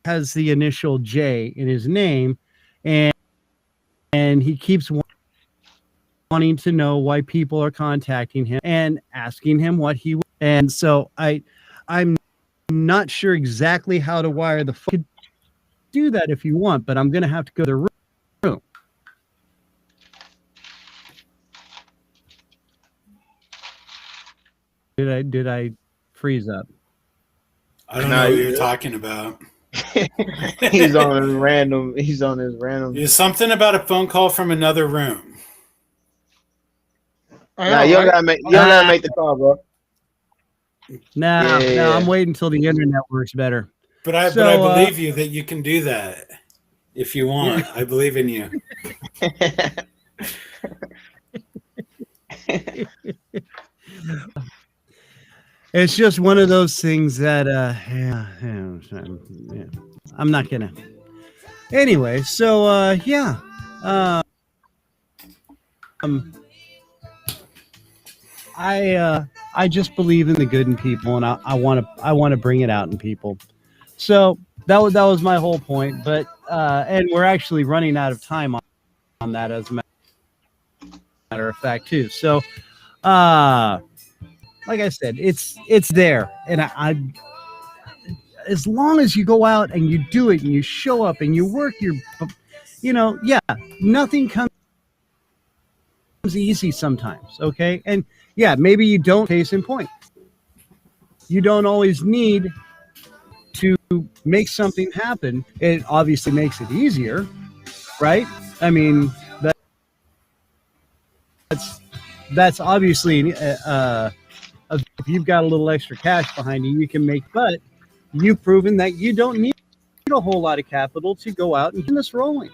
has the initial J in his name, and he keeps wanting to know why people are contacting him and asking him what he. And so I'm not sure exactly how to wire the phone. Do that if you want, but I'm gonna have to go to the room. Did I freeze up? I don't know what you're talking about. He's on his random. There's something about a phone call from another room. Nah, you don't gotta make the call, bro. No, I'm waiting until the internet works better. But I believe you that you can do that if you want. I believe in you. It's just one of those things that I'm not gonna. Anyway, so I just believe in the good in people, and I want to bring it out in people. So that was my whole point. But and we're actually running out of time on that, as a matter of fact, too. So like I said, it's there, and I as long as you go out and you do it and you show up and you work your, nothing comes easy sometimes. Okay, and maybe you don't. Case in point, you don't always need to make something happen. It obviously makes it easier, right? I mean, that's obviously if you've got a little extra cash behind you, you can make. But you've proven that you don't need a whole lot of capital to go out and get this rolling.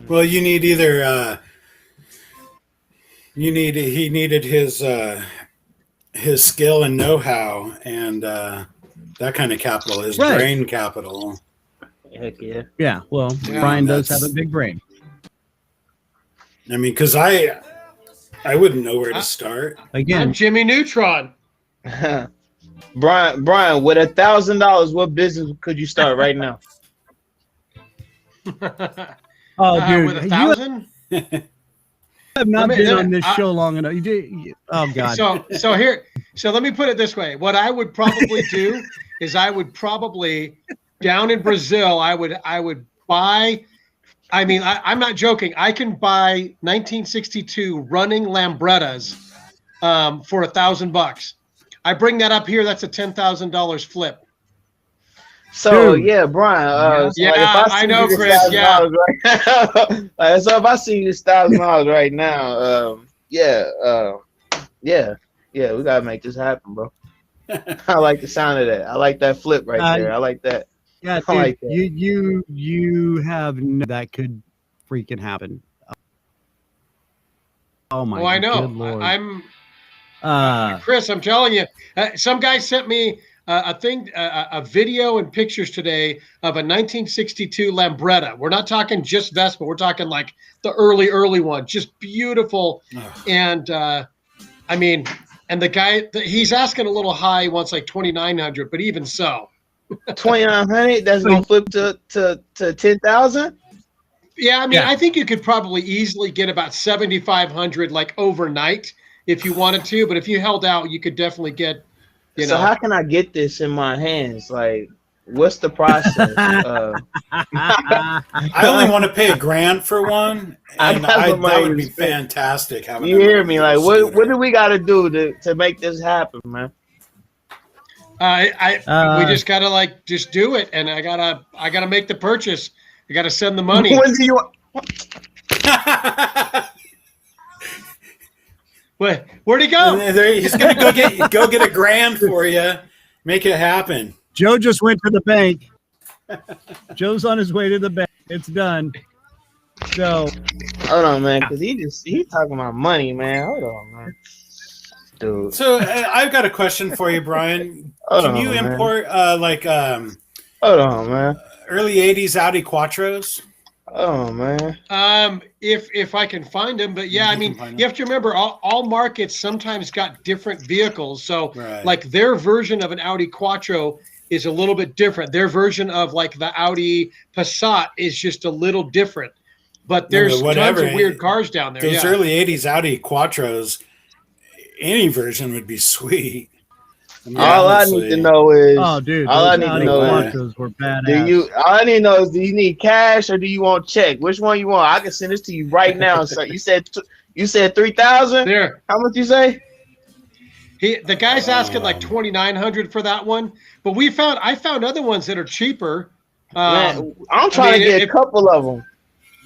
Well, you need either. He needed his skill and know-how, and that kind of capital, his brain capital. Heck yeah. Yeah. Well, Brian does have a big brain. I mean, because I wouldn't know where to start. Again, I'm Jimmy Neutron. Brian, with $1,000, what business could you start right now? Oh, dude, with 1,000. I've not been on this show long enough. You did. Oh God. So let me put it this way. What I would probably do is I would probably down in Brazil. I would buy. I mean, I'm not joking. I can buy 1962 running Lambrettas for $1,000. I bring that up here. That's a $10,000 flip. So Dude. Brian. I know, Chris. Yeah. Right, so if I see you $1,000 right now, we gotta make this happen, bro. I like the sound of that. I like that flip right there. I like that. Yeah, dude, like that. you have that could freaking happen. Oh my! Oh, I know. Good Lord. I'm Chris. I'm telling you. Some guy sent me a video and pictures today of a 1962 Lambretta. We're not talking just Vespa. We're talking like the early one. Just beautiful. And I mean, and the guy, he's asking a little high. He wants like 2,900, but even so, $2,900. That's gonna flip to 10,000. Yeah, I mean, Yeah. I think you could probably easily get about 7,500 like overnight if you wanted to. But if you held out, you could definitely get, you So know. how can I get this in my hands? Like, what's the process? I only want to pay $1,000 for one, and got some that money would to be spend. fantastic. Having You hear me? another Like, what scooter. do we got to do to make this happen, man? We just gotta like just do it, and I gotta make the purchase. I gotta send the money. When do you? Where'd he go? He's gonna go get $1,000 for you. Make it happen. Joe just went to the bank. Joe's on his way to the bank. It's done. So Hold on, man, because he talking about money, man. Hold on, man. Dude. So I've got a question for you, Brian. Can you import Hold on, man. early '80s Audi Quattros? Oh man. If I can find them, but yeah, I mean, you have to remember all markets sometimes got different vehicles. So Right. like their version of an Audi Quattro is a little bit different. Their version of like the Audi Passat is just a little different. But there's tons of weird cars down there. Those Yeah. early '80s Audi Quattros, any version would be sweet. I mean, All I need to know is dude, all I those need to Audi know is Quattros were badass. all I need to know is do you need cash or do you want check? Which one you want? I can send this to you right now. So you said 3,000? There. How much you say? The guy's asking like 2,900 for that one, but I found other ones that are cheaper. Man, I'm trying to get a couple of them.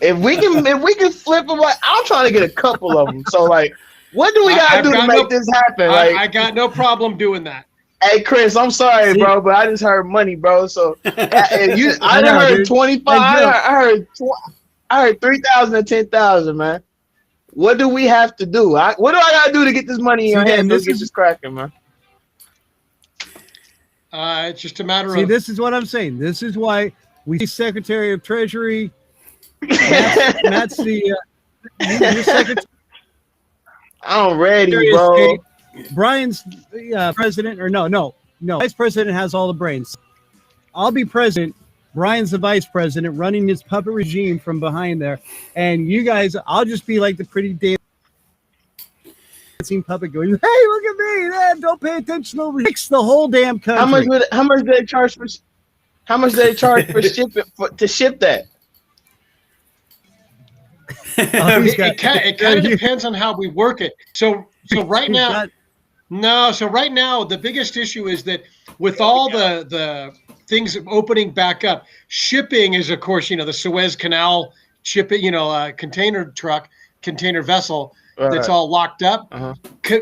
If we can flip them, like I'm trying to get a couple of them. So like, what do we gotta do to make this happen? Like, I got no problem doing that. Hey Chris, I'm sorry, bro, but I just heard money, bro. So I heard 25. I heard 3,000 and 10,000, man. What do we have to do? What do I gotta do to get this money in your hands to get this cracking, man? It's just a matter See, of. this is what I'm saying. This is why we see Secretary of Treasury. Matt's the Secretary I'm ready, of bro. State. Brian's president, or no. Vice president has all the brains. I'll be president. Brian's the vice president, running his puppet regime from behind there, and you guys, I'll just be like the pretty dancing puppet, going, "Hey, look at me! Man, don't pay attention over here." Fix the whole damn country. How much do they charge for? How much do they charge for shipping to ship that? It kind of depends on how we work it. So right now, the biggest issue is that with all the things opening back up, shipping is, of course, the Suez Canal shipping, container vessel that's all locked up.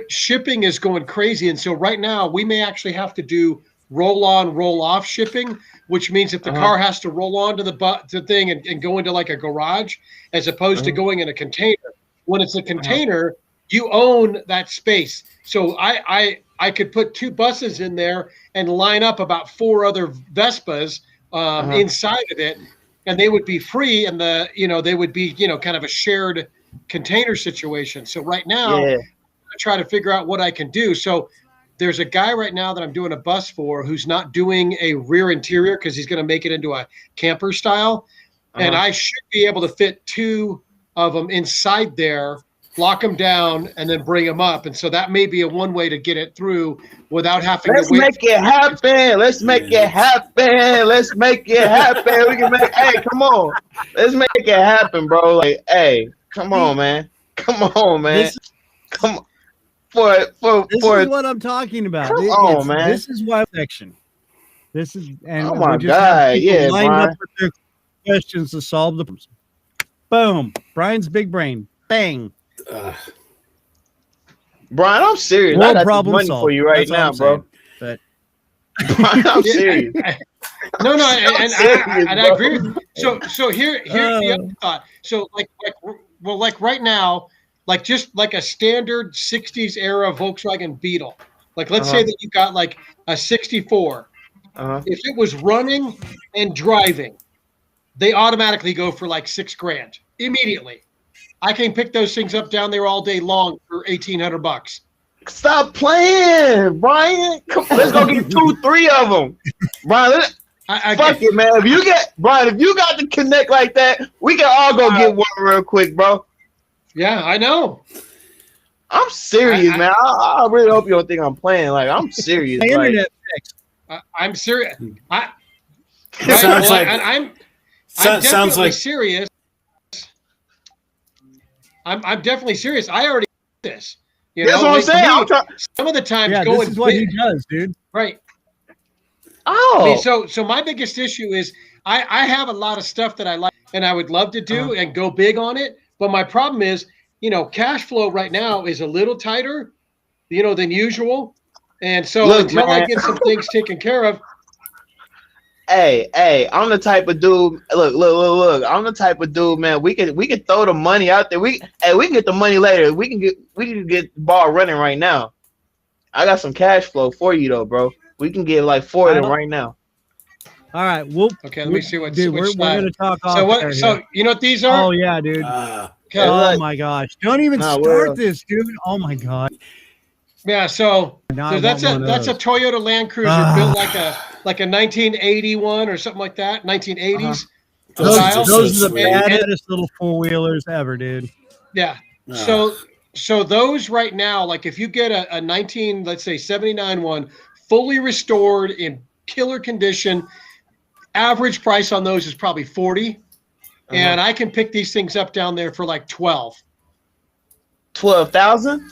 Shipping is going crazy. And so right now we may actually have to do roll on, roll off shipping, which means that the car has to roll onto the thing and go into like a garage as opposed to going in a container. When it's a container, you own that space. So I could put 2 buses in there and line up about 4 other Vespas inside of it, and they would be free, and they would be kind of a shared container situation. So right now, I try to figure out what I can do. So there's a guy right now that I'm doing a bus for who's not doing a rear interior because he's going to make it into a camper style, and I should be able to fit 2 of them inside there, lock them down, and then bring them up. And so that may be one way to get it through without having to wait. Let's make it happen. Let's make it happen. Let's make it happen. We can make. Hey, come on. Let's make it happen, bro. Like, hey, come on, man. Come on, man. Come on. This is what I'm talking about. Come on, man. This is why section. This is oh my God, yeah, lined Brian. up with their questions to solve the problems. Boom, Brian's big brain. Bang. Brian, I'm serious. Well, I got problem money solved. for you right That's all now, I'm bro. saying. Brian, I'm serious. No, and I agree with you. So here Oh. the other thought. So like right now, like just like a standard 60s era Volkswagen Beetle. Like let's say that you got like a 64. If it was running and driving, they automatically go for like $6,000 immediately. I can pick those things up down there all day long for $1,800. Stop playing, Brian. Come on, let's go get 2, 3 of them, Brian. Fuck it, man. If you get Brian, if you got to connect like that, we can all go get one real quick, bro. Yeah, I know. I'm serious, man. I really hope you don't think I'm playing. Like, I'm serious. Internet fix. I'm serious. I'm definitely serious. I'm definitely serious. I already did this. You know, that's what I'm saying. Some of the times, this is what he does, dude. Right. Oh. I mean, so my biggest issue is I have a lot of stuff that I like and I would love to do and go big on it. But my problem is, you know, cash flow right now is a little tighter, you know, than usual. And so until I get some things taken care of. Hey, I'm the type of dude. Look. I'm the type of dude, man. We can throw the money out there. We can get the money later. We can get the ball running right now. I got some cash flow for you though, bro. We can get like 4 of them right now. All right. Okay, let me see what. Dude, we're gonna talk off. So you know what these are? Oh yeah, dude. Oh my gosh! Don't even start this, dude. Oh my god. Yeah. So that's a Toyota Land Cruiser built like a 1981 or something like that, 1980s. Those are the baddest little 4-wheelers ever, dude. Yeah. So those right now, like if you get a 79 one, fully restored in killer condition, average price on those is probably 40, and I can pick these things up down there for like 12,000.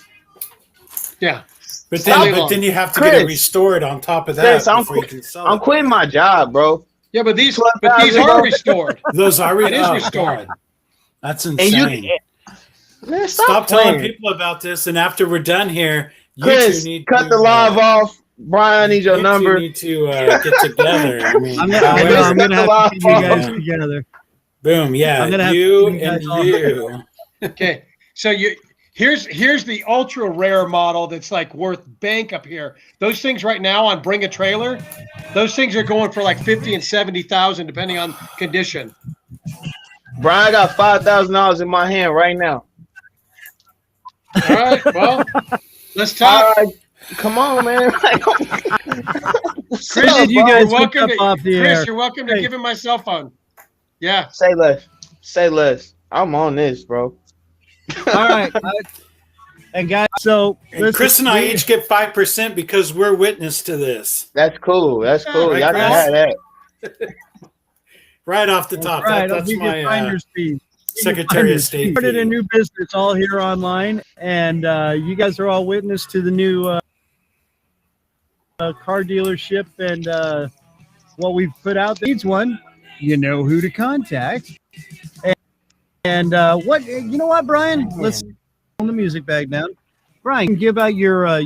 Yeah. But then you have to get it restored on top of that. Chris, I'm quitting my job, bro. Yeah, but these are restored. Those are restored. God. That's insane. Man, stop telling people about this. And after we're done here, Chris, cut the live off. Brian, I need your number. You need to get together. I mean, I'm gonna have to get you guys together. Boom. Yeah, you and you. Okay, so here's the ultra rare model that's like worth bank up here. Those things right now on Bring a Trailer, those things are going for like 50 and 70,000 depending on condition. Brian, I got $5,000 in my hand right now. All right, well, let's talk. Come on, man. Chris, you guys welcome off the air. Chris, you're welcome to give him my cell phone. Yeah. Say less. I'm on this, bro. All right. And guys, so Chris and I each get 5% because we're witness to this. That's cool. Y'all can have that. Right off the top. That's my Secretary of State. Started a new business all here online, and you guys are all witness to the new car dealership and what we've put out. Needs one, you know who to contact. And what you know what, Brian? Let's on the music bag down. Brian, give out your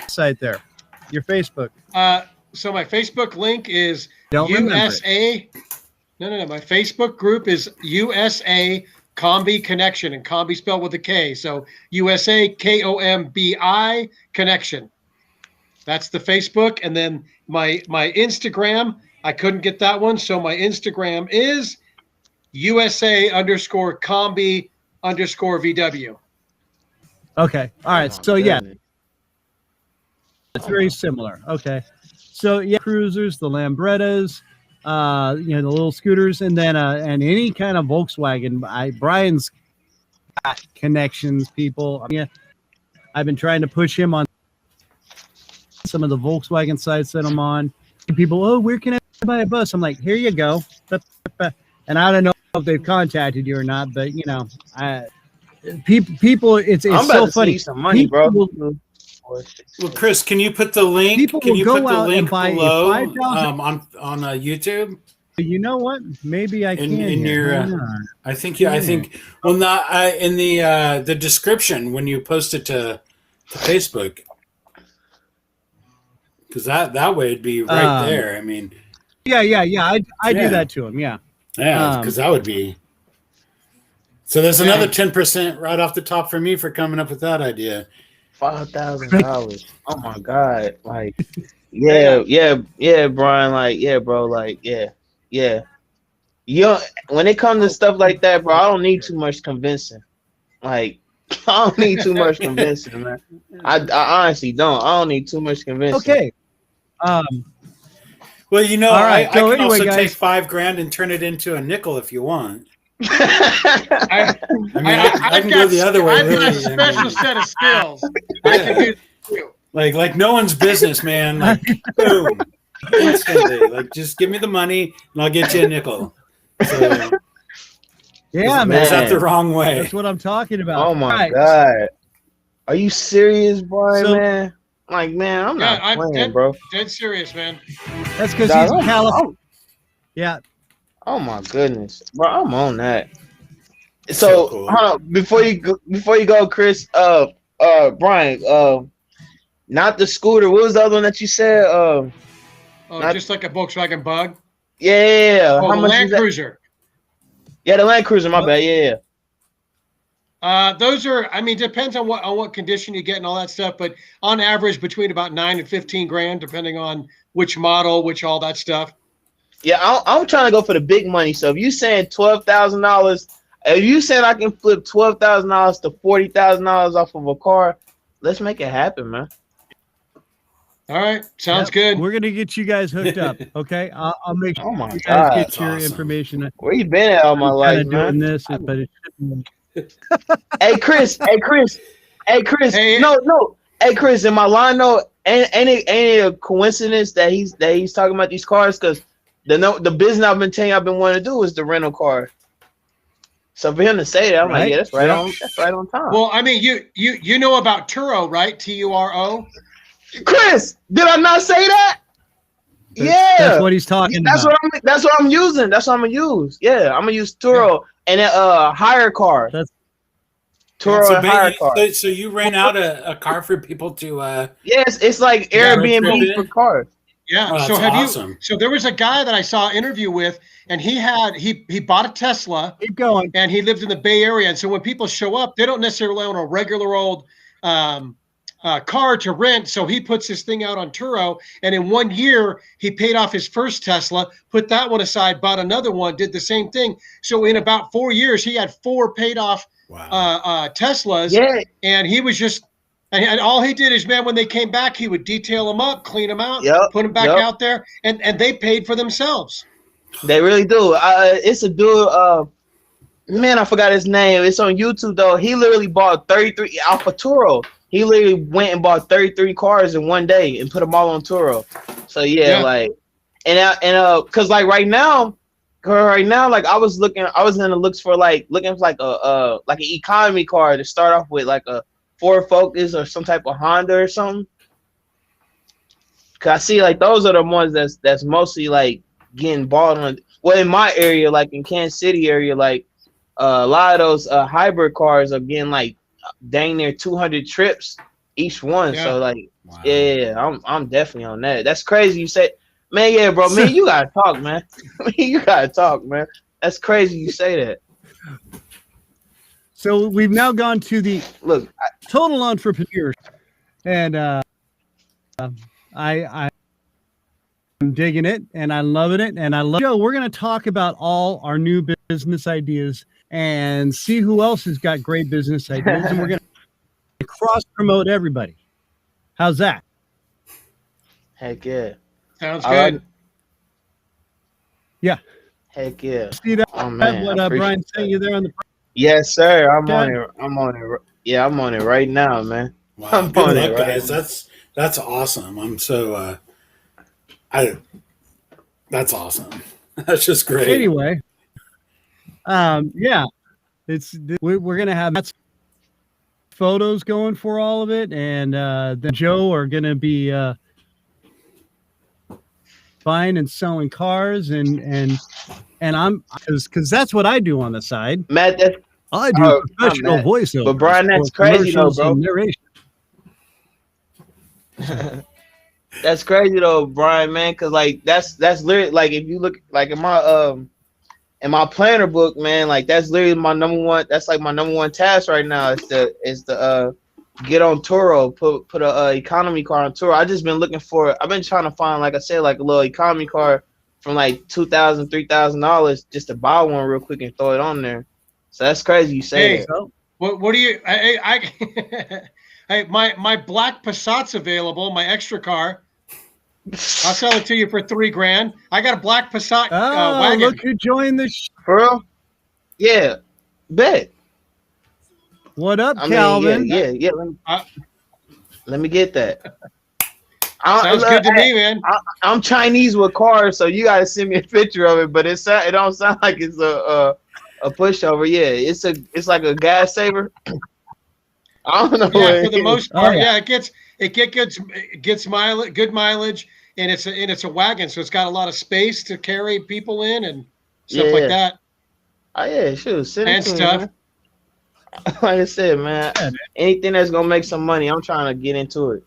site there, your Facebook. So my Facebook link is USA. No. My Facebook group is USA Combi Connection, and Combi spelled with a K. So USA KOMBI Connection. That's the Facebook, and then my Instagram. I couldn't get that one, so my Instagram is USA_Combi_VW. Okay. All right. So yeah, it's very similar. Okay. So yeah, cruisers, the Lambrettas, the little scooters, and then and any kind of Volkswagen. Brian's got connections, people. I've been trying to push him on some of the Volkswagen sites that I'm on. People, where can I buy a bus? I'm like, here you go. And I don't know if they've contacted you or not, but people, it's so funny. Some money, bro. Well, Chris, can you put the link? Can you put the link below on YouTube? You know what? Maybe I can. In your, I think. Well, not in the description when you post it to Facebook, because that way it'd be right there. I mean, yeah. I do that to him. Yeah. Yeah, because that would be. So there's another 10% right off the top for me for coming up with that idea. $5,000. Oh my God! Like, yeah, Brian. Like, yeah, bro. Like, yeah. When it comes to stuff like that, bro, I don't need too much convincing. Like, I don't need too much convincing, man. I honestly don't. I don't need too much convincing. Okay. Well, you know, All right, I so can anyway, also guys. take $5,000 and turn it into a nickel if you want. I I can go the other way. I've got a Really. special set of skills. I can do too. Like no one's business, man. Like boom, instantly. Like just give me the money and I'll get you a nickel. So, Yeah, man. is that the wrong way? That's what I'm talking about. Oh my Right. god. Are you serious, Brian, So- man? Like, man, I'm not I'm playing, bro. dead serious, man. That's because Dog, he's in California. Yeah. Oh my goodness, bro, I'm on that. So, cool. hold on, before you go, Chris, Brian, not the scooter. What was the other one that you said? Just like a Volkswagen Bug. Yeah. Oh, How the much Land is that? Cruiser. Yeah, the Land Cruiser. My bad. Yeah. Those are, I mean, depends on what condition you get and all that stuff, but on average between about 9 and 15 grand, depending on which model, which all that stuff. Yeah, I'm trying to go for the big money. So if you saying $12,000, if you saying I can flip $12,000 to $40,000 off of a car, let's make it happen, man. All right, sounds Yep. good. We're gonna get you guys hooked up. Okay. I'll make sure Oh my you guys God, get that's your awesome. information. Where you been at all my I'm life, kind of doing man? this, but it shouldn't. Hey Chris. Hey. No. Hey Chris, am I lying though? Ain't it a coincidence that he's talking about these cars? Because the business I've been telling you I've been wanting to do is the rental car. So for him to say that, I'm like, yeah, that's right on. That's right on time. Well, I mean, you know about Turo, right? Turo. Chris, did I not say that? Yeah, That's what he's talking about. That's what I'm using. That's what I'm gonna use. Yeah, I'm gonna use Turo and hire car. That's- Turo and hire car. So you rent out a car for people to Yes, it's like Airbnb for cars. Yeah. Oh, So that's awesome. So there was a guy that I saw an interview with, and he bought a Tesla, Keep going. and he lived in the Bay Area. And so when people show up, they don't necessarily own a regular old car to rent. So he puts this thing out on Turo, and in 1 year he paid off his first Tesla, put that one aside, bought another one, did the same thing. So in about 4 years, he had 4 paid off Teslas. Yeah. And he was just, and all he did is, man, when they came back, he would detail them up, clean them out, put them back out there, and they paid for themselves. They really do. It's a dude. Man, I forgot his name. It's on YouTube though. He literally bought 33 off of Turo. He literally went and bought 33 cars in 1 day and put them all on Turo. So like, cause like right now, like I was in the looks for looking for an economy car to start off with, like a Ford Focus or some type of Honda or something. Cause I see like those are the ones that's mostly like getting bought on. Well, in my area, like in Kansas City area, like a lot of those hybrid cars are getting like dang near 200 trips each one. Yeah. So like, Wow. I'm definitely on that. That's crazy. You said, man, yeah, bro, man, you gotta talk, man. You gotta talk, man. That's crazy. You say that. So we've now gone to the Look, total entrepreneurs, and I'm digging it, and I'm loving it, and I love. Joe, we're going to talk about all our new business ideas and see who else has got great business ideas, and we're going to cross promote everybody. How's that? heck yeah. Sounds All good. right. Yeah. Heck yeah. See that? Oh man. What I appreciate Brian sent that. you there on the. Yes, sir. I'm Okay. on it. I'm on it. Yeah, I'm on it right now, man. Wow, I'm good on it luck, right guys. now. That's awesome. I'm so that's awesome. That's just great. Anyway, yeah, we're gonna have photos going for all of it, and then Joe are gonna be buying and selling cars, and I'm because that's what I do on the side. Matt, that's I do Oh, professional Matt. voiceover. But Brian, that's for crazy though, commercials bro. and narration. that's crazy though, Brian, man. Cause like that's literally like if you look like in my planner book, man, like that's literally my number one. That's like my number one task right now is to get on Turo, put a economy car on Turo. I just been looking for. I've been trying to find, like I said, like a little economy car from like $2,000, $3,000 just to buy one real quick and throw it on there. So that's crazy you say Hey, that. What do you? My black Passat's available. My extra car. I'll sell it to you for $3,000. I got a black Passat wagon. Look who joined the For real? Yeah, bet. What up, I mean, Calvin? yeah. Let me get that. Sounds good to me, man. I'm Chinese with cars, so you gotta send me a picture of it. But it don't sound like it's a pushover. Yeah, it's like a gas saver. I don't know. Yeah, for the most part, yeah. it gets mileage, good mileage, and it's a wagon, so it's got a lot of space to carry people in and stuff like that. Oh yeah, sure. Send it And to stuff. me, man. Like I said, man, anything that's gonna make some money, I'm trying to get into it.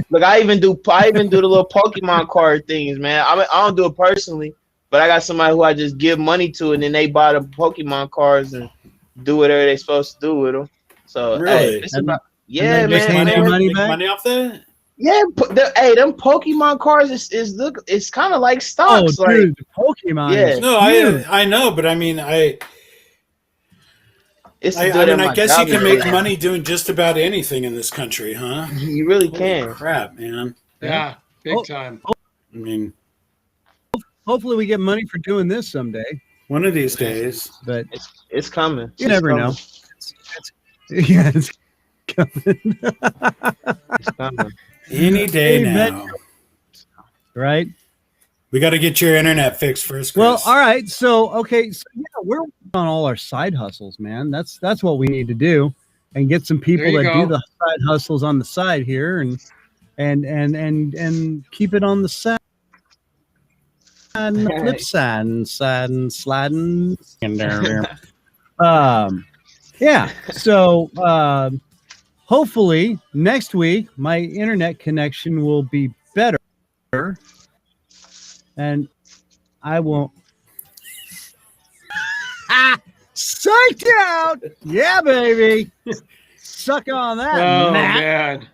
Look, I even do the little Pokemon card things, man. I don't do it personally, but I got somebody who I just give money to, and then they buy the Pokemon cards and do whatever they're supposed to do with them. So Really? hey, it's about yeah, they just man. hand you money Make back? money off that? Yeah, them Pokemon cards it's kind of like Oh, stocks. dude, the Pokemon. Yeah. is No, huge. I know, but I mean, I guess you can make money doing just about anything in this country, huh? You really Holy can. crap, man. Yeah, big time. I mean, Hopefully, we get money for doing this someday. one of these days. But It's coming. you never know. Yeah, it's coming. It's coming. Any day Hey, now. Right? We got to get your internet fixed first, Chris. Well, all right. So we're on all our side hustles, man. That's what we need to do, and get some people There you that go. do the side hustles on the side here, and keep it on the side. And the flip side and sliding and there. Yeah. So hopefully next week my internet connection will be better, and I won't. Psyched out. Yeah, baby. Suck on that, Oh Matt.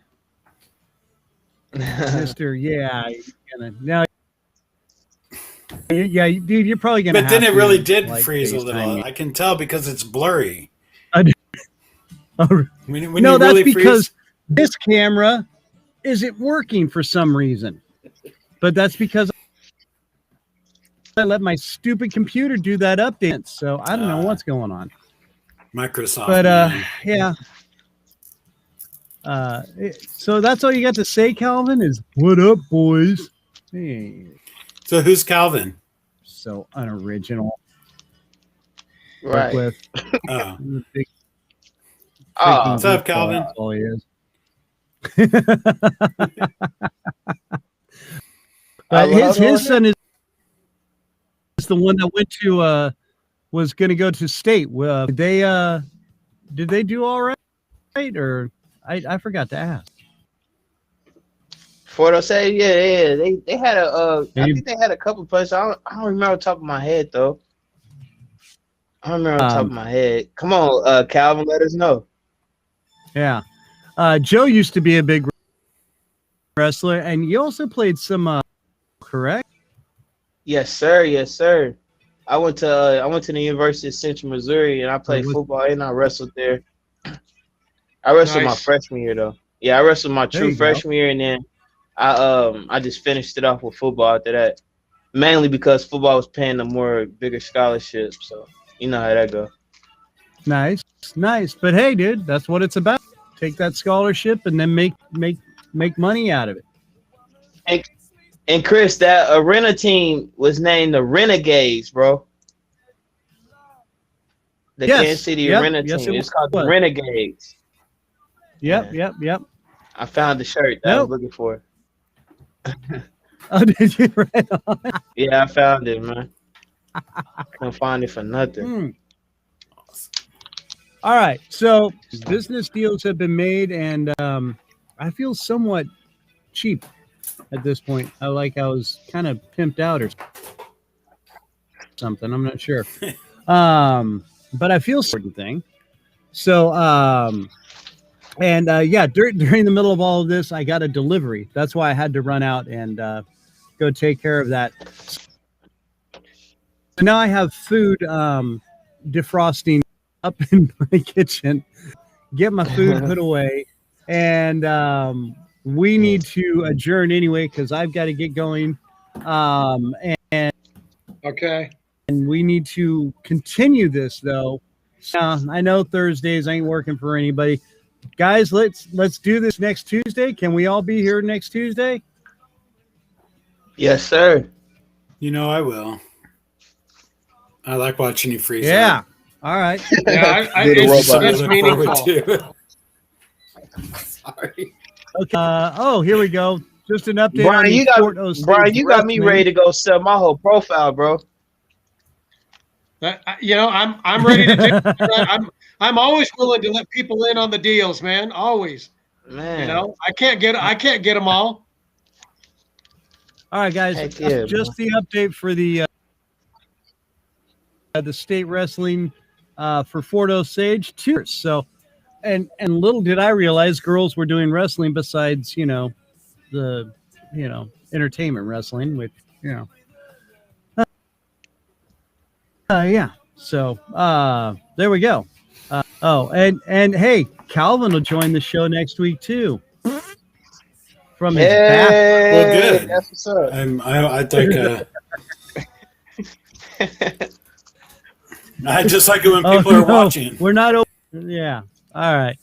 man. Mister. Yeah. Now. Yeah, dude, you're probably gonna. but then have it really to, did like, freeze a FaceTime little. me. I can tell because it's blurry. Oh, When no, you that's really because freeze, this camera isn't working for some reason. But that's because I let my stupid computer do that update. So I don't know what's going on. Microsoft. But man. yeah. So that's all you got to say, Calvin, is what up, boys? Hey, So who's Calvin? so unoriginal. Right. With Oh, big Oh, what's up, Calvin? That's all he is. But his son is the one that went to was going to go to state. Did they do all right, or I forgot to ask. Fordo say, yeah, they had I think they had a couple places. I don't remember off the top of my head though. I don't remember off the top of my head. Come on, Calvin, let us know. Yeah, Joe used to be a big wrestler, and you also played some. Correct? Yes, sir. Yes, sir. I went to the University of Central Missouri, and I played football and I wrestled there. I wrestled my Nice. freshman year though. Yeah, I wrestled my There true you go. freshman year, and then I just finished it off with football after that. Mainly because football was paying the bigger scholarships, so you know how that go. Nice. But hey, dude, that's what it's about. Take that scholarship and then make money out of it. And Chris, that arena team was named the Renegades, bro. The Yes. Kansas City Yep. arena Yes, team. it It's called the was. Renegades. Yep. I found the shirt that I was looking for. Oh, did you? Right on. Yeah, I found it, man. Couldn't find it for nothing. All right. So business deals have been made, and I feel somewhat cheap at this point. I was kind of pimped out or something. I'm not sure. But I feel certain thing. So yeah, during the middle of all of this, I got a delivery. That's why I had to run out and go take care of that. So now I have food defrosting. up in my kitchen, get my food put away, and we need to adjourn anyway because I've got to get going. Okay. And we need to continue this though. I know Thursdays ain't working for anybody. Guys, let's do this next Tuesday. Can we all be here next Tuesday? Yes, sir. You know I will. I like watching you freeze. Yeah. Up. All right. Yeah, Little it's robot. meaningful. Sorry. Okay. Here we go. Just an update Brian, on you got me ready to go sell my whole profile, bro. I'm ready to do it. I'm always willing to let people in on the deals, man. Always. Man. I can't get them all. All right, guys. Yeah, just the update for the state wrestling for Fort Osage 2. So, and little did I realize girls were doing wrestling besides, the, entertainment wrestling, which, yeah. So, there we go. And hey, Calvin will join the show next week too. From his back. Well, good. That's what's up. I'd like I just like it when people are watching. We're not open. Yeah. All right.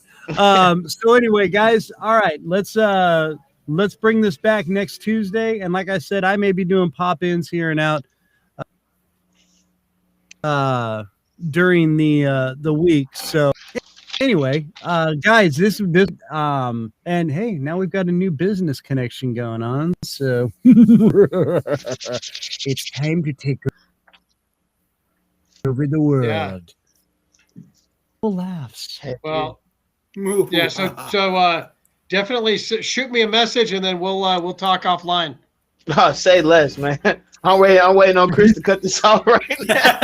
So anyway, guys, all right, let's bring this back next Tuesday. And like I said, I may be doing pop-ins here and out during the week. So anyway, guys, this and hey, now we've got a new business connection going on. So it's time to take over the world. Yeah. Laughs. Well, yeah. So definitely shoot me a message, and then we'll talk offline. Oh, say less, man. I'm waiting on Chris to cut this off right now.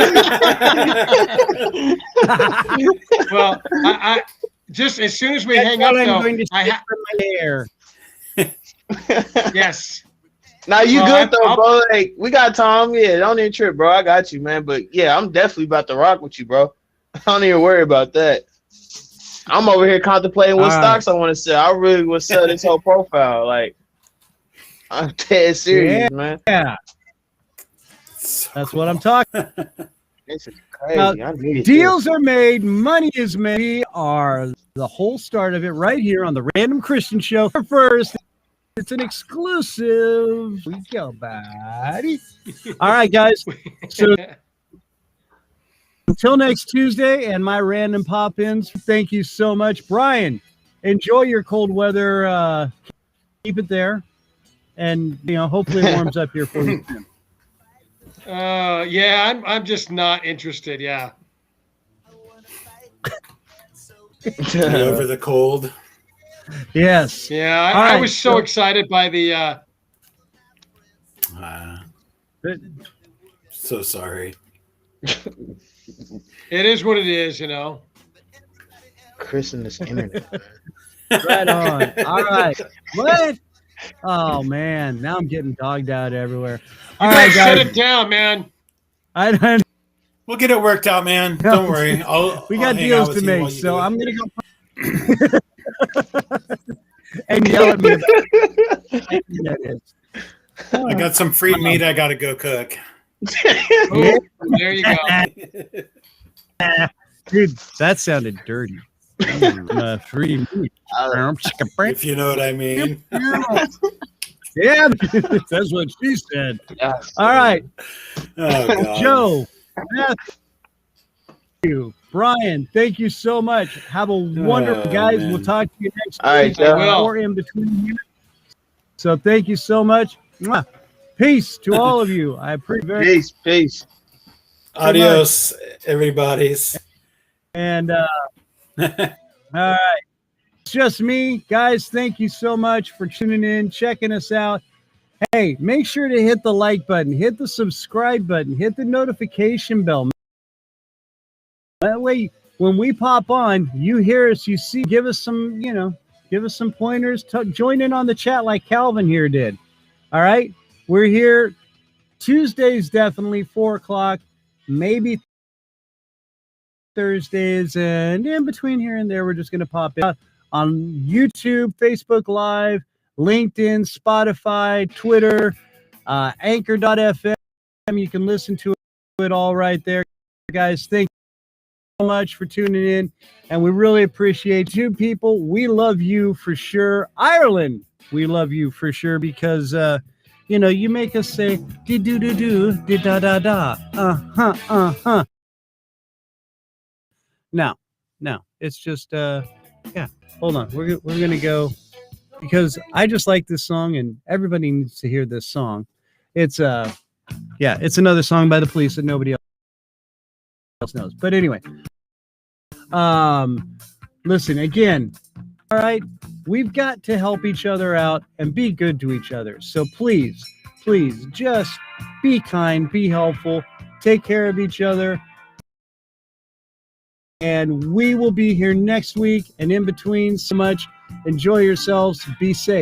Well, I just as soon as we hang up, though, my hair. Yes. Now you good though, bro. Like we got Tom. Yeah, don't even trip, bro. I got you, man. But yeah, I'm definitely about to rock with you, bro. I don't even worry about that. I'm over here contemplating what stocks I want to sell. I really would sell this whole profile. Like I'm dead serious, man. Yeah. That's what I'm talking. This is crazy. I need Deals are made, money is made. We are the whole start of it right here on the Random Kristian Show. First, it's an exclusive. We go, buddy. All right, guys. So until next Tuesday and my random pop-ins, thank you so much. Brian, enjoy your cold weather. Keep it there. And, hopefully it warms up here for you soon. Yeah, I'm just not interested. Yeah. Over the cold. Yes. Yeah, I was so excited by the. So sorry. It is what it is, Chris and this internet. Right on. All right. What? Oh man, now I'm getting dogged out everywhere. All right, guys, shut it down, man. We'll get it worked out, man. Don't worry. We got deals to make, so I'm gonna go and yell at me about I got some free meat I gotta go cook. Oh, there you go. Dude, that sounded dirty. Free meat. If you know what I mean. Yeah, that's what she said. Yeah. All right. Oh, God. Joe, Matthew, Brian, thank you so much. Have a wonderful, guys. Man. We'll talk to you next All right, week Joe. or in between here. So thank you so much. Mwah. Peace to all of you. I appreciate Peace. Adios, everybody's. And all right. It's just me. Guys, thank you so much for tuning in, checking us out. Hey, make sure to hit the like button, hit the subscribe button, hit the notification bell. That way, when we pop on, you hear us, you see, give us some, give us some pointers. Join in on the chat like Calvin here did. All right. We're here Tuesdays, definitely 4 o'clock, maybe Thursdays, and in between here and there, we're just going to pop it on YouTube, Facebook Live, LinkedIn, Spotify, Twitter, Anchor.fm. You can listen to it all right there, guys. Thank you so much for tuning in, and we really appreciate you people. We love you for sure. Ireland, we love you for sure because you make us say do do do do da da da uh-huh. No, it's just yeah. Hold on, we're gonna go because I just like this song and everybody needs to hear this song. It's it's another song by the Police that nobody else knows. But anyway, listen again. All right, we've got to help each other out and be good to each other. So please, just be kind, be helpful, take care of each other. And we will be here next week and in between. So much. Enjoy yourselves. Be safe.